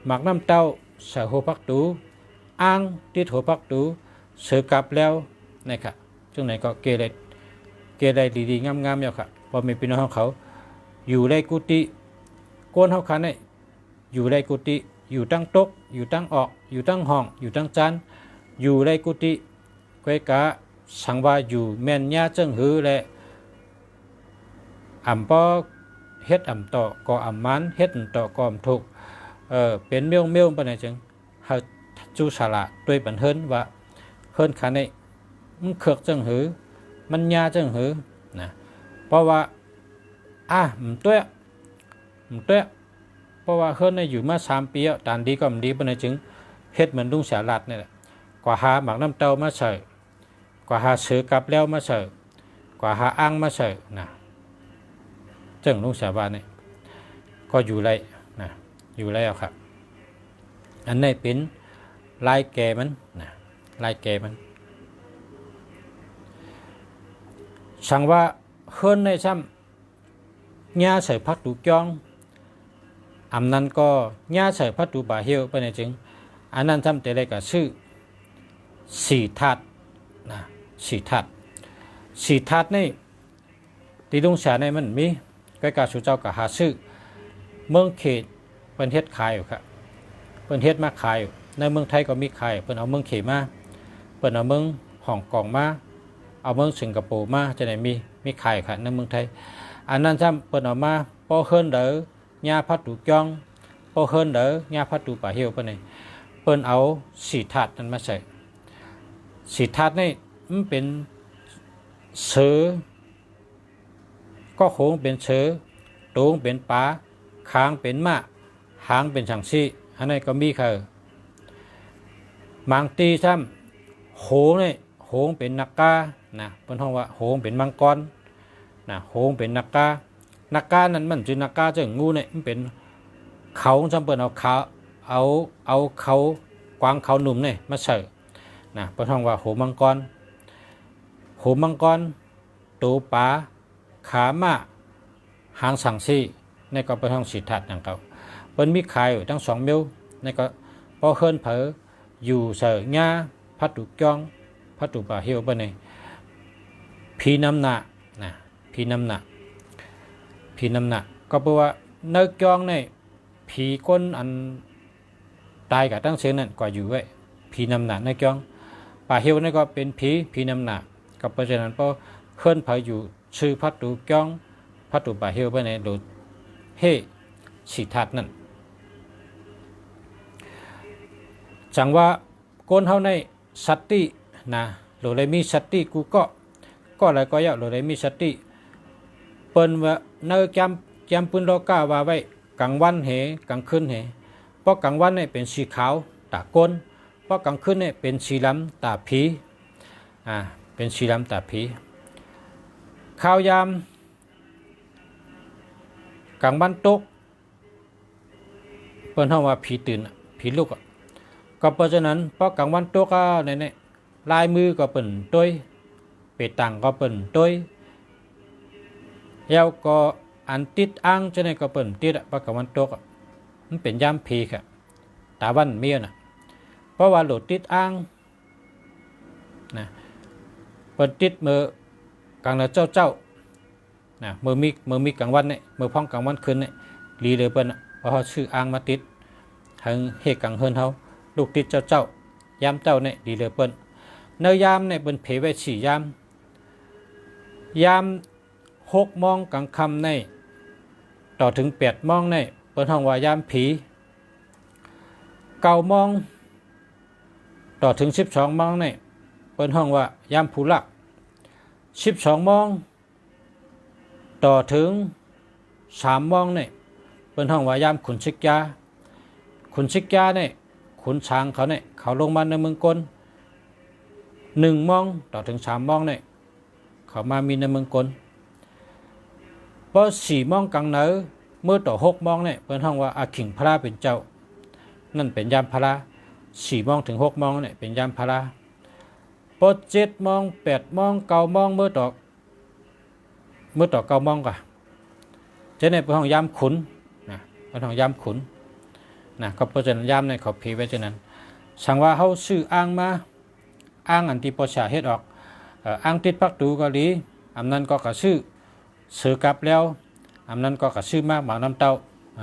หมักน้ำเต้าใส่หัวพักตูอ้างที่หัวพักตูเสือกลับแล้วนะครับจังไหนก็เกอะไรดีๆงามๆอยู่ค่ะพอมีพี่น้องเขาอยู่ในกุฏิก้นเขาคันเนี่ยอยู่ในกุฏิอยู่ตั้งโต๊ะอยู่ตั้งออกอยู่ตั้งห้องอยู่ตั้งจานอยู่ในกุฏิก้อยกะสังว่าอยู่แม่นญาเจิ้งหือและอ่ำปอเฮ็ดอ่ำต่อก่ออ่ำมันเฮ็ดต่อก่อมถูกเป็นเมี่ยวปานไหนจึงเฮาจูสาระด้วยบันเฮินว่าเฮินคันเนี่ยมันเขือกเจิ้งหือมันญาเจิ้งหือนะเพราะว่ามันตัวเพราะว่าเฮิรนในอยู่มา3 ปีตานดีก็มันดีปานจึงเฮ็ดเหมือนลุงเสียหลัดนี่แหละกว่าหาหมักน้ำเต้ามาใส่กว่าหาเสือกลับแล้วมาใส่กว่าหาอ้างมาใส่นะจึงลุงเสียบานนี่ก็อยู่ไรนะอยู่ไรครับอันนี้เป็นลายแก่มันนะลายแก่มันสั่งว่าเฮิรนในซ้ำญาใส่พักดูจ้องอันนั้นก็ญาใส่พัดดูบาเฮียวไปในจึงอันนั้นทำแต่ไรกับชื่อสี่ธาตุนะสี่ธาตุนี่ที่ลุงเสียในมันมีก็การสุเจ้ากับหาชื่อเมืองเขตเป็นเฮ็ดขายอยู่ครับเป็นเฮ็ดมาขายอยู่ในเมืองไทยก็มีขายเป็นเอาเมืองเขตมาเป็นเอาเมืองฮ่องกงมาเอาเมืองสิงคโปร์มาจะไหนมีขายค่ะในเมืองไทยอันนั้นซ้ำเป็นเอามาพอเฮิรนเด้อญาพัดดูจ้องพอเฮิรนเด้อญาพัดดูป่าเหี่ยวปานนี้เปิ้นเอาสีธาตุนั้นมาใส่สีธาตุนี่มันเป็นเสือก็โขงเป็นเสือโตงเป็นปลาคางเป็นม้าหางเป็นสังสีอันนี้ก็มีค่ะมังตีซ้ำโขงนี่โขงเป็นนักกานะเปิ้นฮ้องว่าโขงเป็นมังกรนะโขงเป็นนักกานั้นมันคือนักกาเจ้างูเนี่ยมันเป็นเขาจำเป็นเอาเขากวางเขาหนุ่มเนี่ยมาใส่นะเพราะท่องว่าโหมังกรตูปลาขาม้าหางสังสีในก็เป็นท่องสีถัดอย่างเก่าเป็นมีขายอยู่ทั้ง2 นิ้วในก็พอเฮิรนเผออยู่ใส่ญาพัดดูจ้องพัดดูป่าเหี่ยวไปในพีน้ำหนักนะพีน้ำหนักก็เพราะว่าเนื้อจ้องเนี่ยผีก้นอันตายกับตั้งเสียงนั่นก็อยู่ไว้ผีน้ำหนักเนื้อจ้องป่าเหี่ยวนี่ก็เป็นผีน้ำหนักก็เพราะฉะนั้นพอเคลื่อนเผยอยู่ชื่อพัดดูจ้องพัดดูป่าเหี่ยวไปในดูเฮสีธาตุนั่นจังว่าก้นเฮาในสตินะหรือเลยมีสติกูก็อะไรก็อยากหรือเลยมีสติเปิ้นว่าเนื้อจำปืนโลกาว่าไว้กลางวันเหกลางคืนเหเพราะกลางวันเนี่ยเป็นสีขาวตาก้นเพราะกลางคืนเนี่ยเป็นสีล้ำตาผีเป็นสีล้ำตาผีข้าวยามกลางวันตกเปิ้นเฮาว่าผีตื่นผีลุกก็เพราะฉะนั้นเพราะกลางวันตกก็เนี่ยลายมือก็เปิ้นต้วยเปตังก็เปิ้นต้วยแล้วก็อันติดอ้างจะในก็เปิ่นติดปากกวันตกมันเป็นย่ำพีค่ะตาวันเมียน่ะเพราะว่าโหลดติดอ้างนะเปิ่นติดมือกลางเจ้านะมือมีกลางวันเนี่ยมือพ้องกลางวันคืนเนี่ยรีเลยเปิ่นเพราะเขาชื่ออ้างมาติดทางเฮกลางเฮินเขาลูกติดเจ้ายามเจ้าเนี่ยรีเลยเปิ่นเนื้อยามเนี่ยเปิ่นเผยไว้4 ยาม6 โมงกลางค่ำในต่อถึง8 โมงในเปิดห้องว่ายามผี9 โมงต่อถึง12 โมงในเปิดห้องว่ายามผู้ลัก12 โมงต่อถึง3 โมงในเปิดห้องว่ายามขุนชิกยาในขุนช้างเขาเนี่ยเขาลงมาในเมืองกล1 โมงต่อถึง3 โมงในเขามามีในเมืองกลพอ4 โมงกลางเหนือเมื่อต่อ6 โมงเนี่ยเป็นห้องว่าอาขิงพระเป็นเจ้านั่นเป็นยามพระ4 โมงถึง6 โมงเนี่ยเป็นยามพระ พอ7 โมง 8 โมง 9 โมงเมื่อต่อ9 โมงก็จะในเป็นห้องยามขุนนะเป็นห้องยามขุนนะก็เพราะฉะนั้นยามในเขาผีไว้ฉะนั้นสั่งว่าเขาซื้ออ้างมาอ้างอันที่ประชาเฮ็ดออกอ้างติดพักตูก็ดีอำนั้นก็กระซื้อซื้อกลับแล้วอำนั้นก็กระซื้อมาหมาน้ำเต้า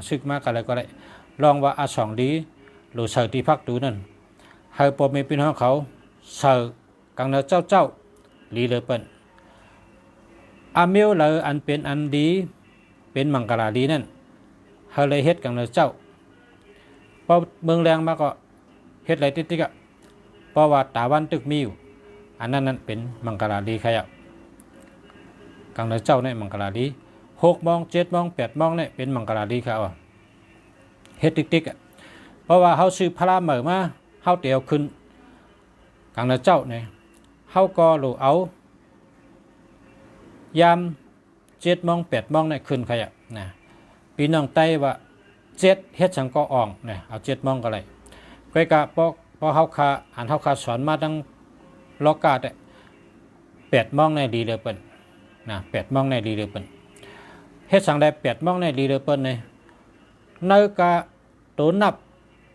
ซื้อมาก็เลยก็ได้ลองว่าอาสองดีหรือเสือที่พักตูนั่นให้ปอมีพี่น้องเขาเสือกังเนเจ้าลีเลยเปิ้นอาเมียวเลยอันเป็นอันดีเป็นมังกรดีนั่นเฮาเลยเฮ็ดกังเนเจ้าพอเมืองแรงมาก็เฮ็ดไรติ๊กๆอ่ะเพราะว่าตาวันตึกมีอยู่อันนั้นเป็นมังกรดีใครอ่ะกังเนเจ้าเนี่ยมังกรดี6 โมง 7 โมง 8 โมงเนี่ยเป็นมังกรดีเขาอ่ะเฮ็ดติ๊กๆอ่ะเพราะว่าเฮาซื้อพลาเหมือมาเฮาเตียวขึ้นกังเนเจ้าเนี่ยเฮาก็รู้เอายาม7 โมง 8 โมงเนี่ยขึ้นใครอ่ะนะพี่น้องไต้ว่าเฮ็ดสังก็อ่องเนี่ยเอา7 โมงก็เลยก้อยกะพอเฮาคาเฮาสอนมาตั้งลอกาแต่8 โมงในดีเลยเปิ้นนะ8 โมงในดีเลยเปิ้นเฮ็ดสังได้8 โมงในดีเลยเปิ้นเนี่ยในกะตัวนับ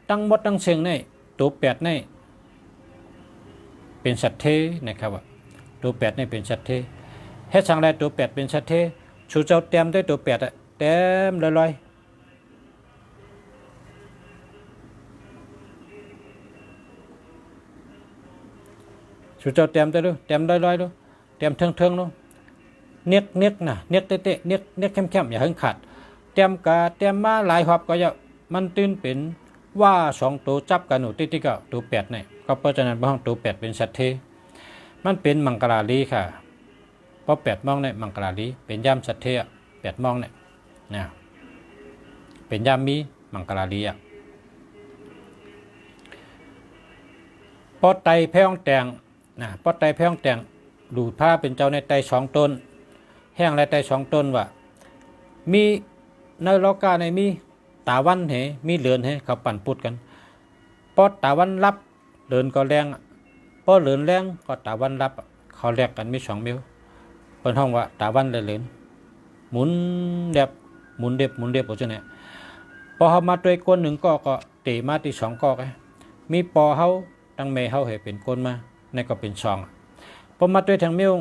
ตั้งหมดตั้งเชียงในตัว8ในเป็นสัตว์เทนะครับว่าตัว8ในเป็นสัตว์เทเฮ็ดสังได้ตัว8เป็นสัตว์เทชูเจ้าเต็มด้วยตัว8อ่ะเต็มลอยชูเจ้าเต็มด้วยเต็มลอยด้วยเต็มเทิงๆด้วยเนียกนะเนียกเตะเนียกเข้มๆอย่าให้ขาดเต็มกะเต็มมาหลายหอบก็จะมันตื่นเป็นว่า2ตัวจับกันหนูติ๊กก็ตัว8เนี่ยก็เพราะฉะนั้นบ้องตัว8เป็นสัตว์เทมันเป็นมังกรลีค่ะเพราะ8 โมงเนี่ยมังกรลีเป็นยามสัตว์เท8 โมงเนี่ยนะเป็นยามมีมังกรลีอ่ะพอไตแพงแตงนะพอไตแพงแตงดูดผ้าเป็นเจ้าในไต2 ต้นแห้งและไต2 ต้นว่ามีในโลกาในมีตาวันเหมีเหลือนเหเขาปั่นปุดกันพอตาวันรับเหลือนก็แรงพอเหลือนแรงก็ตาวันรับเขาแลกกันมี2 นิ้วเป็นห้องว่าตาวันเหลือนหมุนเด็บหมุนเด็บโอ้เจ้าเนี่ยพอเขามาตัวก้น1ก็เตะมาที่2ก็มีปอเขาตั้งเมเขาเหเป็นก้นมาในก็เป็น2พอมาตัวทางมิ้ว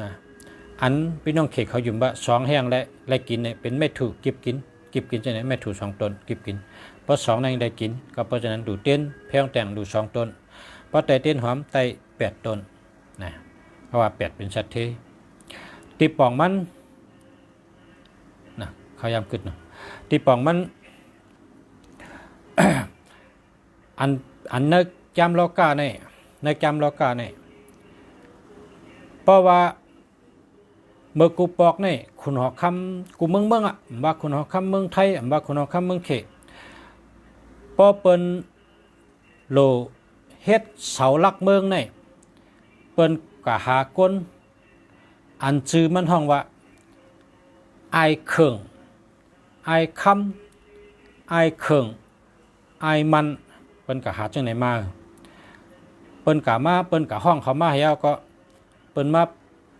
นะอันพี่น้องเขกเขาอยู่บ่2แห้งและกินเนี่ยเป็นไม่ถูกกิบกินจะไหนไม่ถูก2 ต้นกิบกินเพราะ2นั้นได้กินก็เพราะฉะนั้นดูเต้นแพงแต่งดู2 ต้นเพราะแต่เต้นหอมไต8 ต้นนะเพราะว่า8เป็นสัตว์เทตีป่องมันนะเขายามขึ้นนะตีป่องมัน อันนึกจำโลกาเนี่ยในจำโลกาเนี่ยเพราะว่าเมื่อกูปอกเนี่ยคุณหอคำกูเมืองอ่ะว่าคุณหอคำเมืองไทยว่าคุณหอคำเมืองเขตพอเปิ้นโลเฮ็ดเสาหลักเมืองเนี่ยเปิ้นกะหาก้นอันชื่อมันห้องว่าไอเขิงไอคำไอเขิงไอมันเปิ้นกะหาจังไหนมาเปิ้นกะมาเปิ้นกะห้องเขามาให้เอาก็เปิ้นมา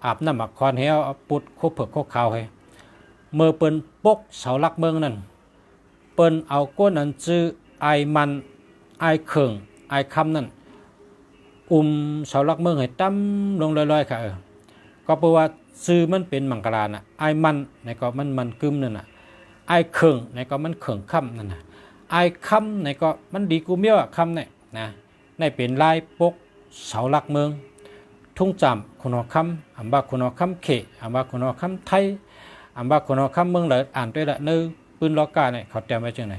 อาบน้ำหมักคอนให้เอาปุดโคเผือกโคขาวให้เมื่อเปิ้นปกเสาหลักเมืองนั่นเปิ้นเอาก้นอันชื่อไอมันไอเขิงไอคำนั่นเสาหลักเมืองให้ตั้มลงลอยๆค่ะก็เพราะว่าซื้อมันเป็นมังกรน่ะไอมันในก็มันกึมนั่นน่ะไอเขิงในก็มันเขิงค่ำนั่นน่ะไอคำในก็มันดีกูเมียวคำเนี่ยนะในเป็นลายปกเสาหลักเมืองทุ่งจำคุณหอคำอันว่าคุณหอคำเขอันว่าคุณหอคำไทยอันว่าคุณหอคำเมืองเลยอ่านด้วยละเนื้อปืนล็อกกาเนี่ยเขาเตรียมไว้จังไหน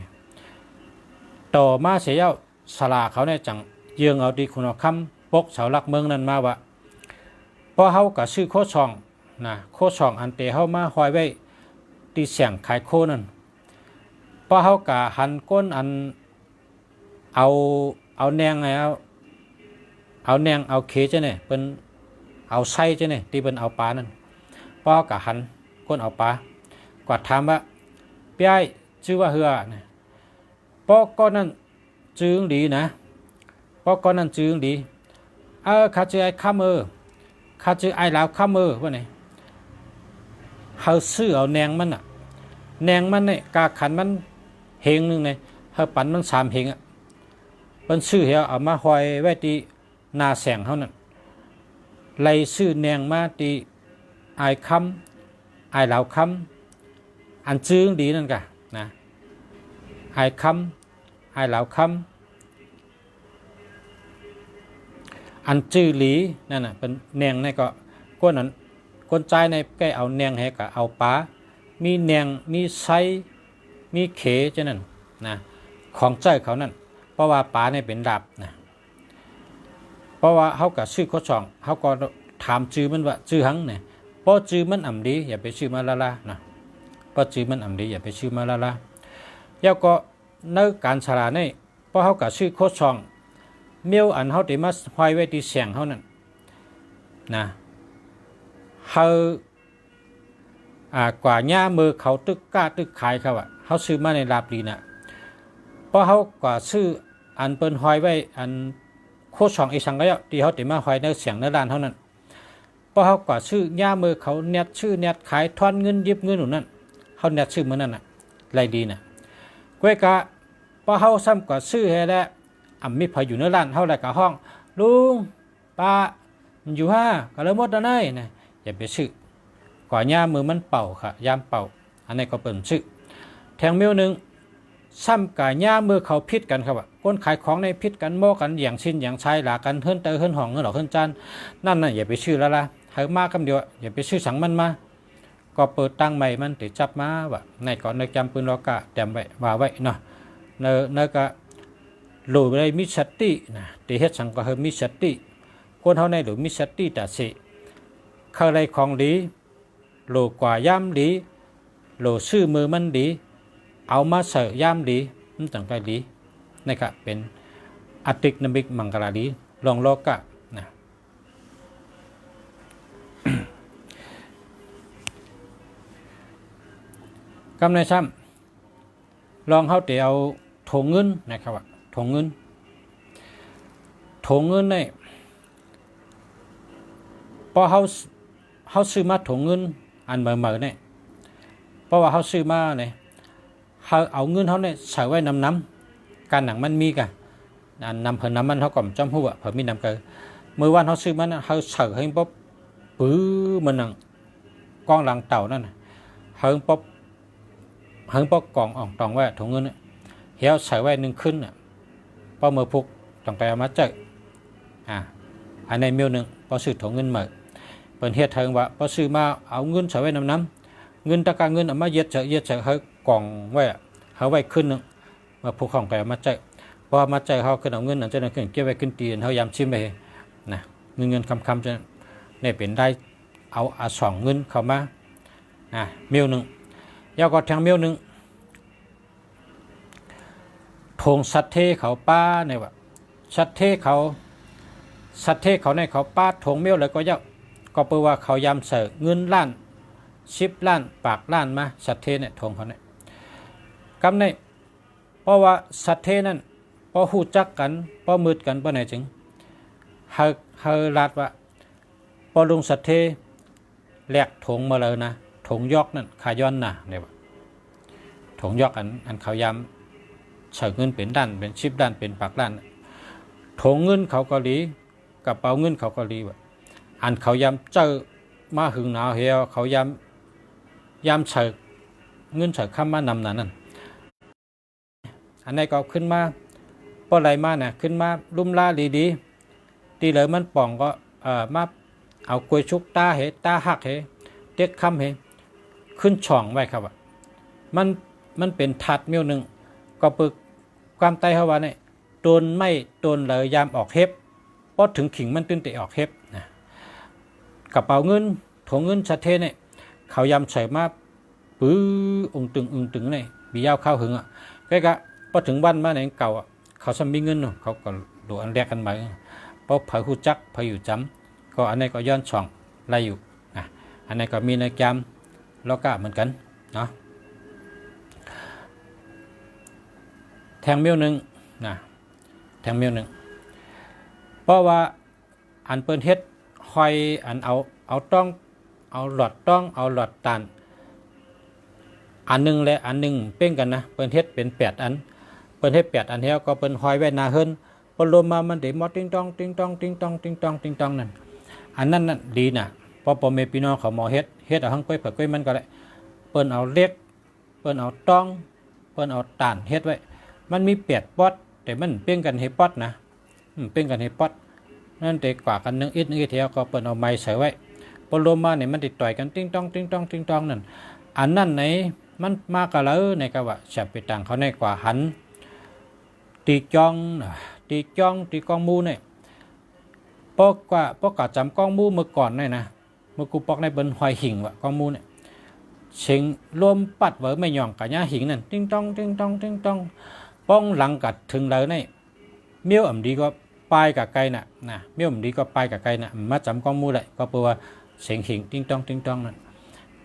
ต่อมาเสียเอาสลาเขาเนี่ยจังเยืองเอาดีคุณหอคำปกเสาหลักเมืองนั้นมาว่าพอเขากับซื้อโคช่องนะโคช่องอันเตะเขามาหอยไว้ตีเสียงขายโคนั่นพอเขากับหันก้นอันเอาแนงไงเอาแนงเอาเคจะเนี่ยเป็นเอาไส้จะเนี่ยที่เป็นเอาปลานั่นพอเขากับหันก้นเอาปลากวาดถามว่าพี่ไอ้ชื่อว่าเฮือเนี่ยพอก้อนนั้นจื้อดีนะพอก้อนนั้นจื้อดี ข้าชื่อไอ้ข้ามข้าชื่อไอ้ลาวข้ามว่าไงเขาซื้อเอาแนงมันอ่ะแนงมันเนี่ยกาขันมันเฮงนึงเนี่ยเขาปั่นมัน3 เฮงอ่ะเป็นซื้อเหี่ยวเอามาหอยไว้ที่นาแสงเขานั่นไล่ซื้อแนงมาที่ไอ้คำไอ้ลาวคำอันจื้อดีนั่นกะนะไอ้คำไอ้ลาวคำอันจื้อหลีนั่นน่ะเป็นแนงในก็ก้นนั้นก้นใจในใกล้เอาแนงให้กับเอาปลามีแนงมีไซมีเขจะนั่นนะของใจเขานั่นเพราะว่าปลาเนี่ยเป็นดาบนะเพราะว่าเขากับชื่อโคช่องเขาก็ถามชื่อมันว่าชื่อหังเนี่ยเพราะชื่อมันอ่ำดีอย่าไปชื่อมาละนะเพราะชื่อมันอ่ำดีอย่าไปชื่อมาละแล้วก็ในการฉลาดเนี่ยเพราะเขากับชื่อโคช่องเมียวอันเขาติมาห้อยไว้ที่เสียงเขานั่นนะเขากว่าย่ามือเขาตึกกล้าตึกขายเขาอ่ะเขาซื้อมาในลาบลีน่ะเพราะเขากว่าซื้ออันเปิ้นห้อยไว้อันโคช่องไอ้สังก็ที่เขาติมาห้อยในเสียงในร้านเท่านั้นเพราะเขากว่าซื้อย่ามือเขาเน็ตชื่อเน็ตขายทอนเงินยิบเงินหนุนนั่นเขาเน็ตชื่อมันนั่นน่ะไรดีน่ะก้วยกะเพราะเขาซ้ำกว่าซื้อให้แล้วมีพาอยู่ในร้านเท่าไรกับห้องลุงป้าอยู่ก็เลยหมดแล้วนะอย่าไปซื้อกว่าย่ามือมันเป่าค่ะยามเป่าอันนี้ก็เปิ่นซื้อแทงมิ้วหนึ่งซ้ำกับย่ามือเขาพิษกันครับว่าคนขายของในพิษกันโม้กันอย่างชิ้นอย่างชายหลากันเฮิรนเตอเฮิรนห้องเงินหลอกเฮิรนจานนั่นน่ะอย่าไปซื้อแล้วล่ะให้มากำเดียวอย่าไปซื้อสังมันมาก็เปิดตั้งใหม่มันติดจับมาว่าในก่อนในจำปืนล็อกกะจำไว้ว่าไว้เนาะเนก็หลุดเลยมิสตินะตีเฮ็ดสังก็เฮมิสติคนเท่าในหรือมิสติแต่สิเขาไรของดีโหลกว่าย่ำดีโหลชื่อมือมันดีเอามาเสยย่ำดีมันต่างกันดีนะครับเป็นอติกนมิกมังกรดีลองโลกะนะกำในซ้ำลองเขาเดี๋ยวเอาถงเงินนะครับว่าถงเงินเนี่ยพอเขาซื้อมาถงเงินอันเหม่อเนี่ยเพราะว่าเขาซื้อมาเนี่ยเขาเอาเงินเขาเนี่ยใส่ไว้น้ำการหนังมันมีกันนำเพิ่นน้ำมันเขาก่อมจำหัวเพิ่นมีน้ำเกลือเมื่อวันเขาซื้อมันเขาใส่ให้ป๊บปื้อมันนั่งกองหลังเต่านั่นเฮิงป๊บกองอ่องตองไว้ถงเงินเหี้ยวใส่ไว้1 ขึ้นพอเมื่อพุกต้องไปเอามาเจออันในมิ้วหนึ่งพอซื้อถงเงินเหม่อเปิดเฮ็ดเทิงว่าพอซื้อมาเอาเงินใส่ไว้น้ำเงินตะการเงินเอามาเย็ดเฉยเขากล่องไว้เขาไว้ขึ้นนึงมาผู้ของไปเอามาเจอพอมาเจอเขาขึ้นเอาเงินนั่นจะนั่นขึ้นเก็บไว้ขึ้นตีนเขายำชิมไปนะเงินคำจะเนี่ยเป็นได้เอา2 เงินเข้ามามิ้วหนึ่งยาวก็ทางมิ้วหนึ่งทงสัตเทเขาป้าเนี่ยว่าสัตเทเขาในเขาป้าทงมิ้วเลยก็ยาวก็แปลว่าเขายำเสยเงินล้าน10 ล้านปากล้านมาสัตเทเนี่ยทงเขาเนี่ยกำในเพราะว่าสัตเทนั่นพอหูจักกันพอมืดกันเพราะไหนจึงเฮาลาดว่าพอลงสัตเทแหลกถงมาเลยนะถงยอกนั่นขาย้อนน่ะเนี่ยว่าถงยอกอันเขายำเสยเงินเป็นด้านเป็น10 ด้านเป็นปากล้านถงเงินเขาเกาหลีกระเป๋าเงินเขาเกาหลีว่าอันเขายำเจอมาหึงหนาวเหี่ยวเขายำเฉยเงินเฉยข้ามมานำนั่นอันนี้ก็ขึ้นมาพอไหลมาเนี่ยขึ้นมาลุ่มล่าดีตีเหลือมันป่องก็มาเอากล้วยชุกตาตาหักเด็กคำขึ้นช่องไว้ครับว่ามันเป็นถัดมิ้วหนึ่งก็ปึกความไตเขาว่าเนี่ยโดนไม่โดนเลยยามออกเฮ็บพอถึงขิงมันตื่นเตะออกเฮ็บนะกระเป๋าเงินถงเงินชัดเทเนี่ยเขายำใส่มาปื้อองตึงเนี่ยมียาวข้าวหึงก็พอถึงวันมาในเก่าเขาสมีเงินเขาก็ดูอันแรกกันมาเพราะเผยหูจักเผยอยู่จำก็อันนี้ก็ย้อนช่องไล่อยู่อันนี้ก็มีในจำแล้วก็เหมือนกันเนาะแทงมิ้วหนึ่งแทงมิ้วหนึ่งเพราะว่า อันเปิ้นเฮ็ดหอยอันเอาต้องเอาหลอดต้องเอาหลอดตานอันนึงและอันนึงเป้งกันนะเปิ้นเฮ็ดเป็น8อันเปิ้นเฮ็ด8อันแล้วก็เปิ้นหอยไว้หน้าเฮิรนพอลมมามันได้หมดติ้งต้องติ้งต้องติ้งต้องติ้งต้องติ้งต้องนั่นอันนั้นน่ะดีน่ะพอพ่อแม่พี่น้องเขาหมอเฮ็ดเอาหังก้อยเผือกก้อยมันก็ได้เปิ้นเอาเล็กเปิ้นเอาต้องเปิ้นเอาตานเฮ็ดไว้มันมี8ป๊อดแต่มันเป้งกันให้ป๊อดนะเป้งกันให้ป๊อดนั่นแต่กว่ากันนึงอีกเดียวก็เปิ้นเอาไม้ใส่ไว้พอลมมาเนี่ยมันติดต่อยกันติ้งต้องติ้งต้องติ้งต้องนั่นอันนั้นไหนมันมากกะแล้วในกะว่าจะไปต่างเขาในกว่าหันตีกองตีกองมูเนี่ยปอกจำกองมูเมื่อก่อนเนี่ยนะเมื่อกูปอกในบนหอยหิ่งว่ากองมูเนี่ยเชิงรวมปัดเวอไม่ย่องกับย่าหิ่งนั่นติ้งต้องติ้งต้องติ้งต้องป้องหลังกัดถึงเลยเนี่ยเมี่ยวอ่ำดีก็ปลายกับไก่น่ะนะเมี่ยวอ่ำดีก็ปลายกับไก่น่ะมาจำกองมูเลยก็เปว่าเสียงหิ่งติ้งต้องติ้งต้องนั่น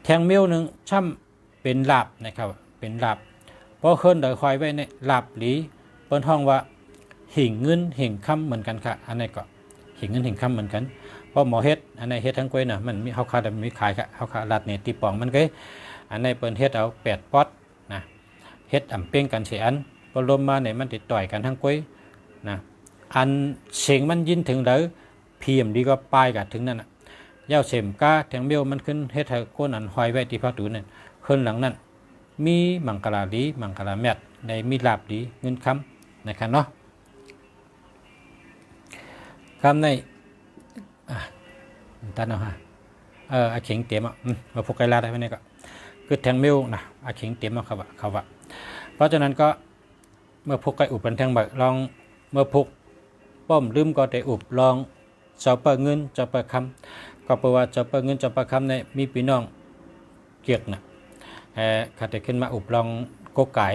แทงเมี่ยวหนึ่งช่ำเป็นลาบนะครับเป็นลาบเพราะเคลื่อนเดือคอยไว้เนี่ยลาบหลีเปิ้นห้องว่าหิ่งเงินหิ่งคำเหมือนกันค่ะอันนี้ก็หิ่งเงินหิ่งคำเหมือนกันเพราะหมอเฮ็ดอันนี้เฮ็ดทั้งกล้วยน่ะมันมีเขาขาดมีขายค่ะเขาขาลัดเนี่ยตีปองมันก็อันนี้เปิ้นเฮ็ดเอา8ป๊อดนะเฮ็ดอ่ำเป้งกันเสียอันพอลมมาเนี่ยมันติดต่อยกันทั้งกล้วยนะอันเสียงมันยินถึงแล้วพีมดีก็ปลายกับถึงนั่นน่ะยาวเข็มก้าแทงเบี้ยวมันขึ้นเฮ็ดให้คนอันหอยไว้ที่พักตูนั่นขึ้นหลังนั้นมีมังกรดีมังกรแมทในมีลาบดีเงินคำนะครับเนาะคำในตันเอาฮะอาเข่งเตรียมอ่ะมาพกไกลาได้ไหมเนี่ยก็คือแทงเบี้ยวนะอาเข่งเตรียมมาเขาว่าเพราะฉะนั้นก็เมื่อพกไกอุบเป็นแทงใบลองเมื่อพกป้อมลืมก็ได้อุบลองเจ้าเปิดเงินเจ้าเปิดคำก็แปลว่าเจ้าเปิดเงินเจ้าเปิดคำในมีพี่น้องเกียกนะขัดขึ้นมาอุบลองกกไก่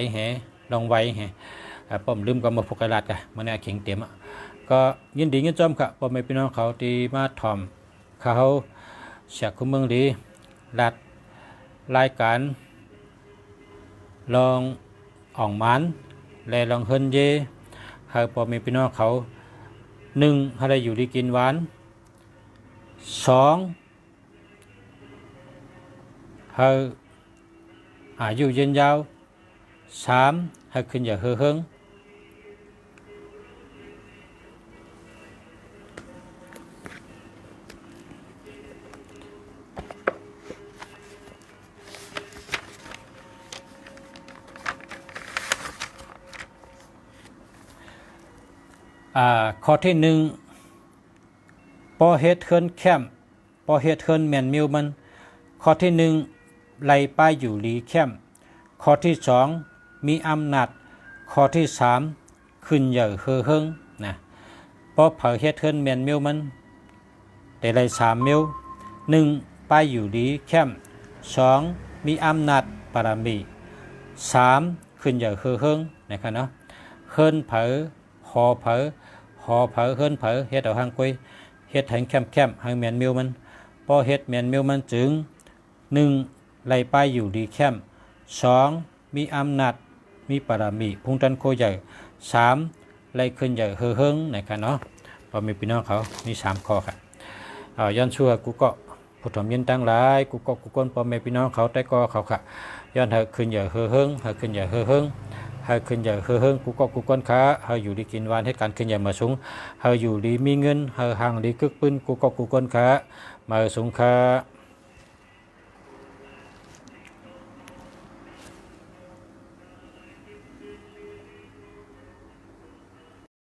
ลองไว้ป้อมลืมก็มาพกกระดาษกันมาเนี่ยเข่งเตรียมก็ยินดีเงินจอมค่ะพ่อแม่พี่น้องเขาที่มาถ่อมเขาเสียคุ้มเมืองดีรัดรายการลองอ่องมันและลองเฮินเย่ให้พ่อแม่พี่น้องเขา1ให้ได้อยู่ดีกินหวาน2ให้อายุยืนยาว3ให้ขึ้นอย่าเฮืองข้อที่1ปอเฮ็ดเฮินแคมปอเฮ็ดเฮินแมนมิวมันข้อที่1ไล่ป้ายอยู่ลีแคมข้อที่2มีอำนาจข้อที่3ขึ้นใหญ่เฮิงนะปอเผาเฮ็ดเฮินแมนมิวมันแต่ไล่3มิว1ป้ายอยู่ลีแคม2มีอำนาจปารมี3ขึ้นใหญ่เฮิงนะครับเนาะเฮินเผาหอเผาเฮิรนเผาเฮ็ดเอาหางกุยเฮ็ดแห่งแคมหางแมนมิวมันพอเฮ็ดแมนมิวมันจึง1ไล่ป้ายอยู่ดีแคม2มีอำนาจมีปารมีพุ่งตันโคใหญ่3ไล่ขึ้นใหญ่เฮิงนะครับเนาะพอมีพี่น้องเขามี3ข้อค่ะย้อนชั่วกูก็ผู้ถมยินตั้งหลายกูก็กูก้นพอมีพี่น้องเขาแต่ก็เขาค่ะย้อนเฮขึ้นใหญ่เฮิงขึ้นใหญ่เฮิงให้ขึ้นใหญ่เฮิงกูก็กูก้นขาให้อยู่ดีกินวานให้การขึ้นใหญ่มาสูงให้อยู่ดีมีเงินให้ห่างดีกึกปืนกูก็กูก้นขามาสูงขา